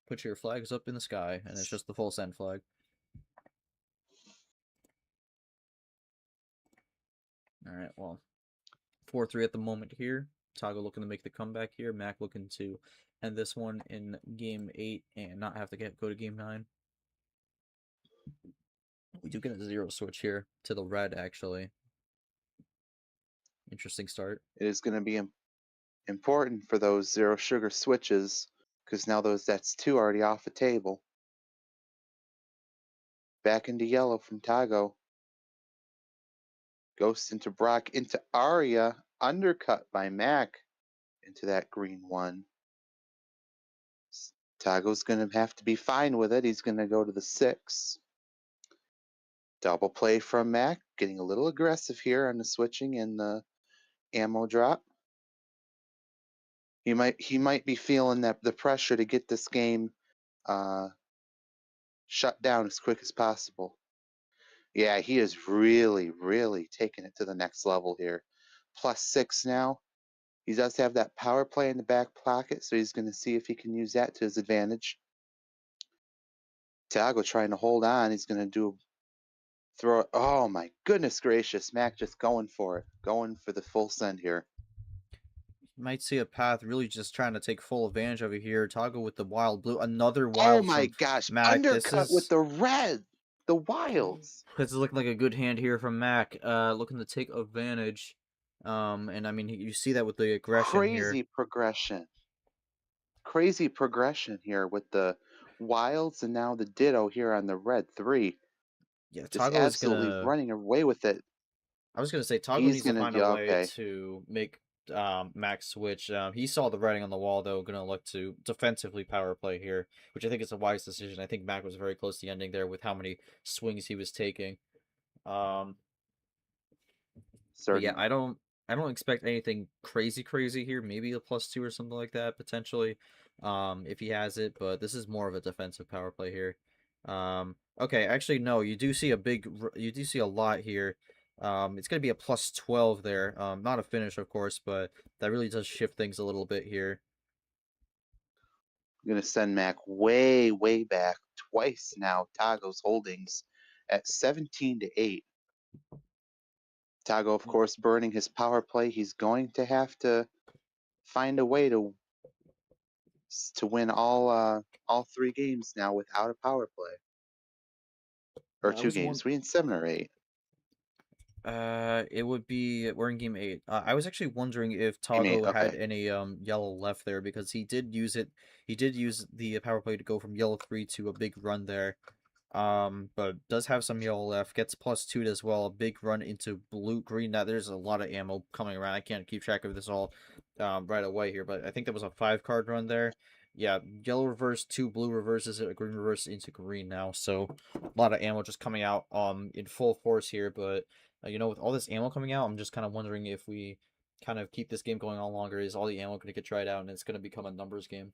Put your flags up in the sky, and it's just the full send flag. Alright, well, 4-3 at the moment here. Tagoe looking to make the comeback here. Mack looking to end this one in game 8 and not have to go to game 9. We do get a 0 switch here to the red, actually. Interesting start. It is going to be important for those 0 sugar switches because now that's 2 already off the table. Back into yellow from Tagoe. Ghost into Brock into Arya. Undercut by Mack into that green 1. Tagoe's going to have to be fine with it. He's going to go to the 6. Double play from Mack. Getting a little aggressive here on the switching and the ammo drop. He might be feeling that the pressure to get this game shut down as quick as possible. Yeah, he is really taking it to the next level here. +6 now. He does have that power play in the back pocket, so he's going to see if he can use that to his advantage. Tagoe trying to hold on. He's going to throw it. Oh my goodness gracious. Mack just going for it. Going for the full send here. Might see a path really just trying to take full advantage of it here. Tagoe with the wild blue. Another wild. Oh my gosh. Mack. Undercut with the red. The wilds. This is looking like a good hand here from Mack. Looking to take advantage. And I mean, you see that with the aggression here. Crazy progression here with the wilds and now the ditto here on the red 3. Yeah, just Tagoe absolutely running away with it. I was gonna say Tagoe needs to find a way to make Mack switch. He saw the writing on the wall though, gonna look to defensively power play here, which I think is a wise decision. I think Mack was very close to the ending there with how many swings he was taking. Yeah, I don't expect anything crazy here. Maybe a +2 or something like that potentially, if he has it. But this is more of a defensive power play here. Okay, actually no, you do see a lot here. It's gonna be a +12 there. Not a finish, of course, but that really does shift things a little bit here. I'm gonna send Mack way back twice now. Tagoe's holdings at 17-8. Tagoe, of course, burning his power play. He's going to have to find a way to win all 3 games now without a power play. Or 2 games. We in 7 or 8. It would be we're in game 8. I was actually wondering if Tagoe had any yellow left there because he did use it. He did use the power play to go from yellow 3 to a big run there. But does have some yellow left. Gets +2 as well. A big run into blue-green. Now there's a lot of ammo coming around. I can't keep track of this all right away here, but I think that was a 5-card run there. yeah, yellow reverse, 2 blue reverses, a green reverse into green now. So a lot of ammo just coming out in full force here. But with all this ammo coming out, I'm just kind of wondering if we kind of keep this game going on longer. Is all the ammo going to get tried out, and it's going to become a numbers game?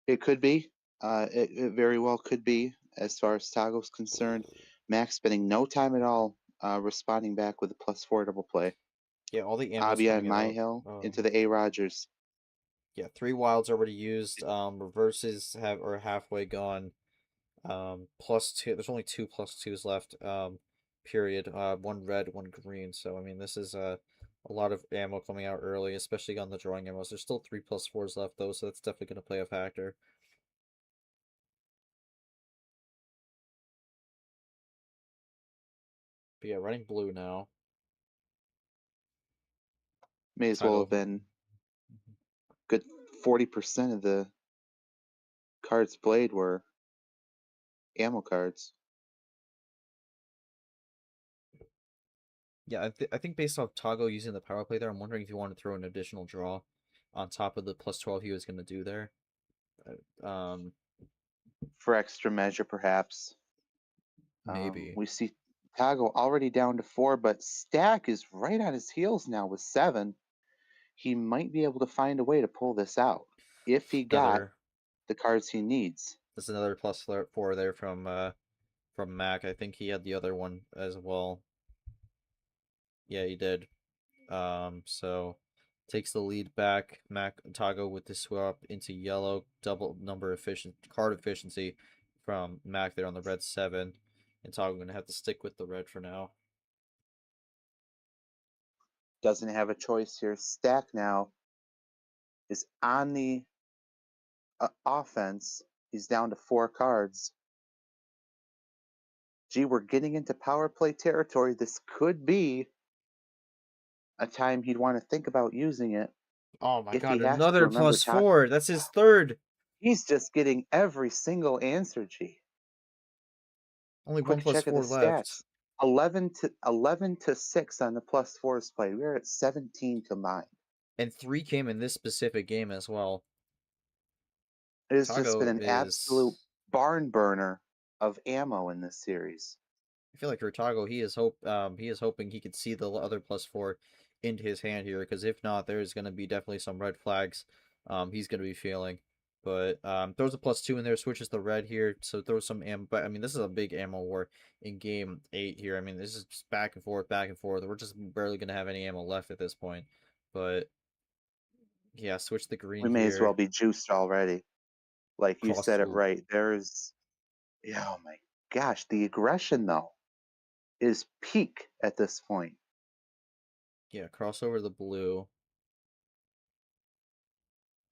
It could be. It very well could be, as far as Tago's concerned. Max spending no time at all responding back with a +4 double play. Yeah, all the ammo's Abia and coming out. Myhill into the A. Rogers. Yeah, 3 wilds already used. Reverses are halfway gone. +2. There's only 2 +2s left. Period. 1 red, 1 green. So I mean, this is a lot of ammo coming out early, especially on the drawing ammos. There's still 3 +4s left though, so that's definitely going to play a factor. But yeah, running blue now. May as well have Tagoe. been good 40% of the cards played were ammo cards. Yeah, I think based off Tagoe using the power play there, I'm wondering if you want to throw an additional draw on top of the +12 he was going to do there. For extra measure, perhaps. Maybe. We see Tagoe already down to 4, but Stack is right on his heels now with 7. He might be able to find a way to pull this out if he got Another. the cards he needs. That's another +4 there from Mack. I think he had the other one as well. Yeah, he did. So takes the lead back. Tagoe with the swap into yellow, double number card efficiency from Mack there on the red 7. And Tagoe gonna have to stick with the red for now. Doesn't have a choice here. Stack now is on the offense. He's down to 4 cards. Gee, we're getting into power play territory. This could be a time he'd want to think about using it. Oh my If he god, has to another remember +4. That's his third. He's just getting every single answer, G. Only one Quick check of the +4 left. stats. 11 to 6 on the +4s play. We're at 17 combined. And 3 came in this specific game as well. It has just been Tagoe an absolute is. barn burner of ammo in this series. I feel like for Tagoe, he is hoping he could see the other +4 into his hand here, because if not, there's gonna be definitely some red flags he's gonna be feeling. But throws a +2 in there, switches the red here, so throws some ammo. But I mean, this is a big ammo war in game 8 here. I mean, this is just back and forth, back and forth. We're just barely gonna have any ammo left at this point. But yeah, switch the green We may as well here. be juiced already. Like you said it Cross. right. Oh my gosh, the aggression though is peak at this point. Yeah, cross over the blue.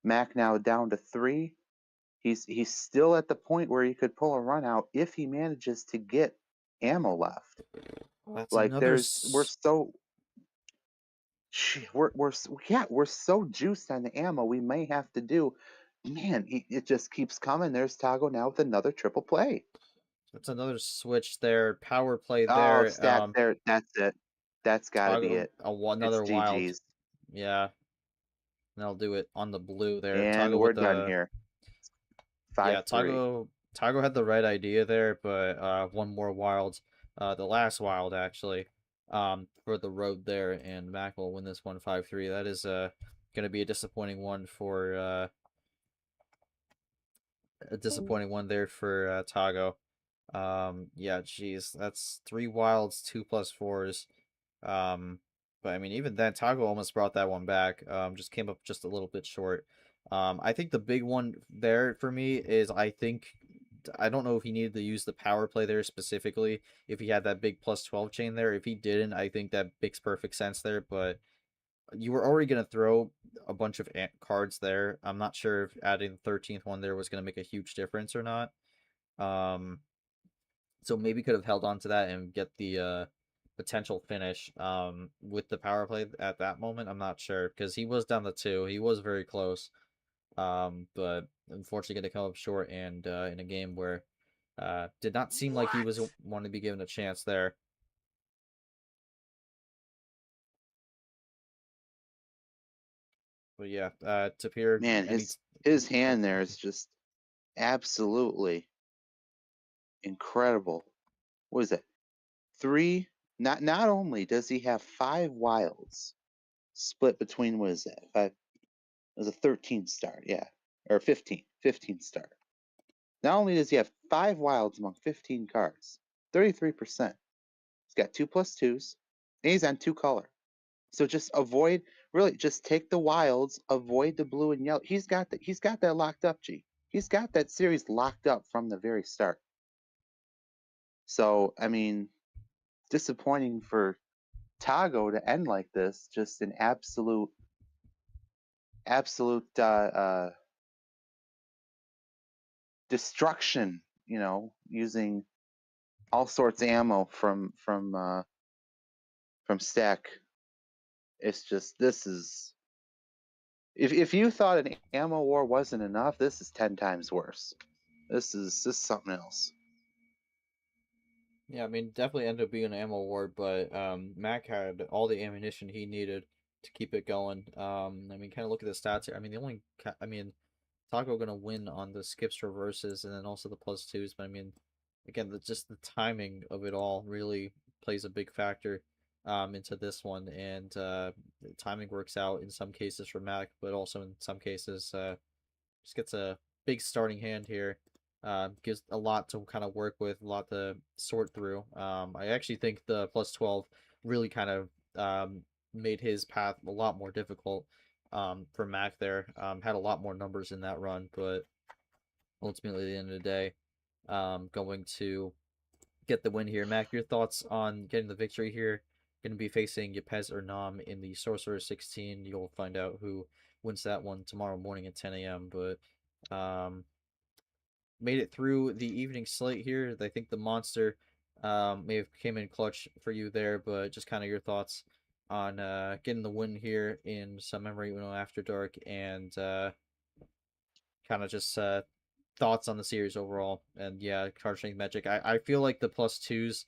Mack now down to 3. He's still at the point where he could pull a run out if he manages to get ammo left. That's Like another. we're so we're so juiced on the ammo. We may have to do. Man, it just keeps coming. There's Tagoe now with another triple play. That's another switch there. Power play Oh, there. Stack there. That's it. That's got to be Tagoe it. It's another wild. GG's. Yeah, that'll do it on the blue there. And Tagoe we're with done the. here. Yeah, 5-3. Tagoe had the right idea there, but one more wild, the last wild actually, for the road there, and Mack will win this one 5-3. That is gonna be a disappointing one for Tagoe. Yeah, geez, that's 3 wilds, 2 +4s. But I mean, even then, Tagoe almost brought that one back. Just came up just a little bit short. I think the big one there for me is I don't know if he needed to use the power play there specifically. If he had that big +12 chain there, if he didn't, I think that makes perfect sense there. But you were already gonna throw a bunch of cards there. I'm not sure if adding the 13th one there was gonna make a huge difference or not. So maybe could have held on to that and get the potential finish with the power play at that moment. I'm not sure, because he was down to 2. He was very close. But unfortunately going to come up short, and in a game where did not seem like he was wanting to be given a chance there. But yeah, Tapir, Man, his hand there is just absolutely incredible. What is it? 3. Not only does he have 5 wilds split between, what is that? 5. It was a 13 star, yeah, or 15 star. Not only does he have 5 wilds among 15 cards, 33%. He's got 2+2s, and he's on 2 color. So just avoid, really, just take the wilds, avoid the blue and yellow. He's got that locked up, G. He's got that series locked up from the very start. So, I mean, disappointing for Tagoe to end like this. Just an absolute destruction. Using all sorts of ammo from stack. It's just, this is, if you thought an ammo war wasn't enough, this is 10 times worse. This is something else. Yeah, I mean, definitely ended up being an ammo war, but Mack had all the ammunition he needed to keep it going. I mean, kind of look at the stats here. I mean, Tagoe gonna win on the skips, reverses, and then also the +2s. But I mean, again, just the timing of it all really plays a big factor into this one, and the timing works out in some cases for Mack, but also in some cases just gets a big starting hand here. Gives a lot to kind of work with, a lot to sort through. I actually think the +12 really kind of made his path a lot more difficult for Mack there. Had a lot more numbers in that run, but ultimately at the end of the day, going to get the win here. Mack, your thoughts on getting the victory here? Going to be facing Yepes or Nam in the Sorcerer 16. You'll find out who wins that one tomorrow morning at 10 a.m. But made it through the evening slate here. I think the monster may have came in clutch for you there, but just kind of your thoughts on getting the win here in some MRE UNO After Dark, and kind of just thoughts on the series overall. And yeah, card strength magic. I feel like the +2s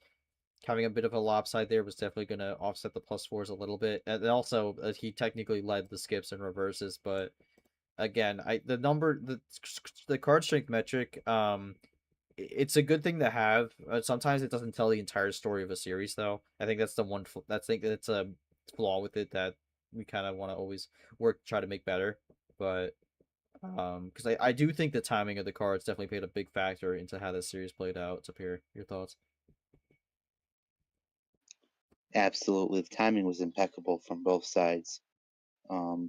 having a bit of a lopside there was definitely going to offset the +4s a little bit. And also, he technically led the skips and reverses, but again, the card strength metric, it's a good thing to have. Sometimes it doesn't tell the entire story of a series, though. I think that's that's a flaw with it that we kind of want to always work to try to make better. But because I do think the timing of the cards definitely played a big factor into how this series played out. Tapir, your thoughts? Absolutely, the timing was impeccable from both sides.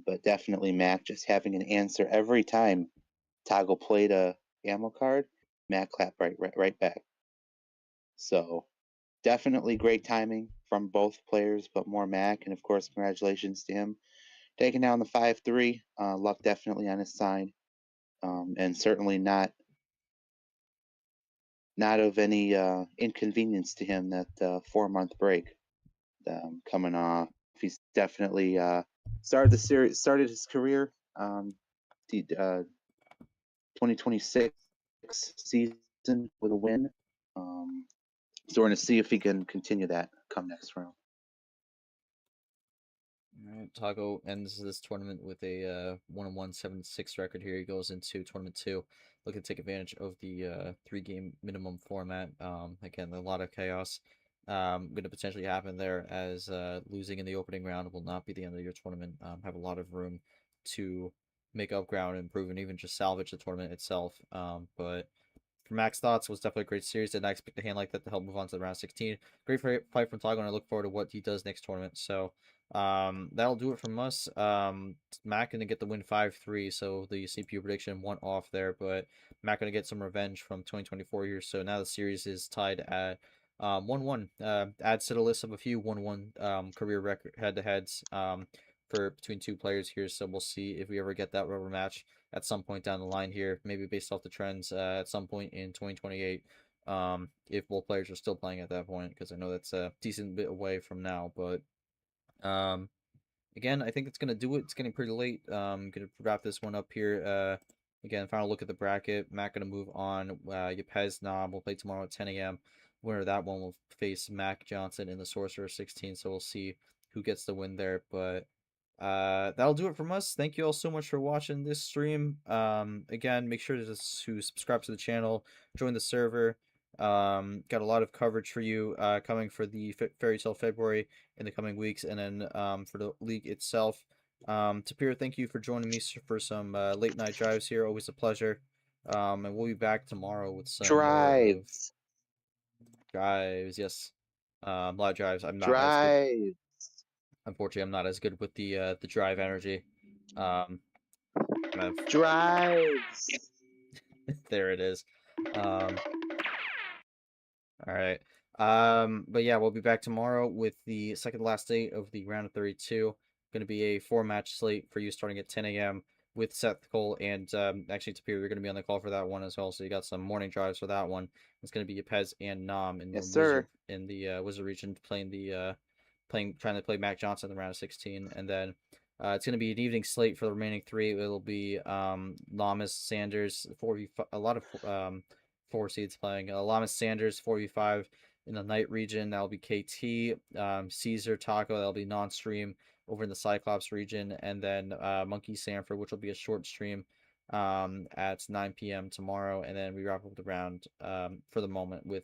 But definitely Mack just having an answer every time Tagoe played a ammo card, Mack clapped right back. So definitely great timing from both players, but more Mack, and of course congratulations to him taking down the 5-3. Luck definitely on his side, and certainly not of any inconvenience to him that 4-month break coming off. He's definitely started his career 2026 season with a win. So we're going to see if he can continue that come next round. All right, Tagoe ends this tournament with a 1-1-7-6 record here. He goes into tournament 2, looking to take advantage of the 3-game minimum format. Again, a lot of chaos going to potentially happen there, as losing in the opening round will not be the end of your tournament. Have a lot of room to make up ground, improve, and even just salvage the tournament itself. But for Max thoughts, was definitely a great series. Did not expect a hand like that to help move on to the round 16. Great fight from Tagoe, and I look forward to what he does next tournament. So that'll do it from us. Mack gonna get the win 5-3, so the CPU prediction went off there, but Mack gonna get some revenge from 2024 here. So now the series is tied at 1-1. Adds to the list of a few 1-1 career record head-to-heads for between two players here. So we'll see if we ever get that rubber match at some point down the line here, maybe based off the trends at some point in 2028. If both players are still playing at that point, because I know that's a decent bit away from now. But again, I think it's gonna do it. It's getting pretty late. Gonna wrap this one up here. Again, final look at the bracket. Mack gonna move on. Yepes Nam will play tomorrow at 10 a.m. Winner of that one will face Mack Johnson in the Sorcerer 16. So we'll see who gets the win there. But that'll do it from us. Thank you all so much for watching this stream. Again, make sure to subscribe to the channel, join the server. Got a lot of coverage for you coming for the Fairytale February in the coming weeks, and then for the league itself. Tapir, thank you for joining me for some late night drives here. Always a pleasure. And we'll be back tomorrow with some more of Drives. drives. Yes, a lot of drives. I'm not as good. Drives. Unfortunately, I'm not as good with the drive energy. Kind of Drives. there it is. All right. But yeah, we'll be back tomorrow with the second to last day of the round of 32. Going to be a 4-match slate for you starting at 10 a.m. with Seth Cole and actually Tapir. You're going to be on the call for that one as well. So you got some morning drives for that one. It's going to be Pez and Nam in the Yes, sir. Wizard region trying to play Mack Johnson in the round of 16, and then it's going to be an evening slate for the remaining 3. It'll be Lamas, Sanders, 4v5, a lot of 4 seeds playing. Lamas, Sanders, 4v5 in the night region. That'll be KT, Caesar, Tagoe. That'll be non-stream over in the Cyclops region, and then Monkey Sanford, which will be a short stream at 9 p.m. tomorrow, and then we wrap up the round for the moment with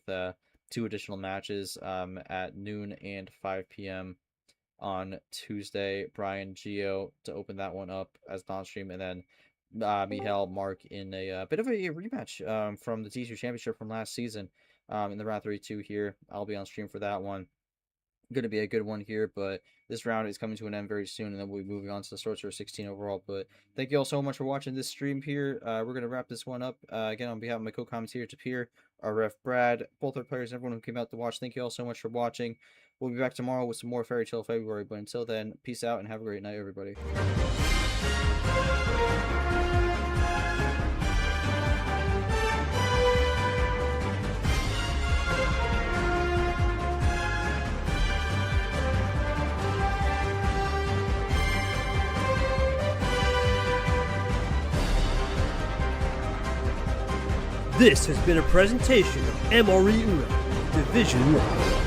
2 additional matches at noon and 5 p.m. on Tuesday. Brian Gio to open that one up as non-stream, and then Mihail Mark in a bit of a rematch from the T2 Championship from last season in the round 32 here. I'll be on stream for that one. Going to be a good one here, but this round is coming to an end very soon, and then we'll be moving on to the Sorcerer 16 overall. But thank you all so much for watching this stream here. We're going to wrap this one up. Again, on behalf of my co-commentator Tapir, our ref Brad, both our players, everyone who came out to watch, thank you all so much for watching. We'll be back tomorrow with some more Fairytale February, but until then, peace out and have a great night, everybody. This has been a presentation of MRE UNO Division 1.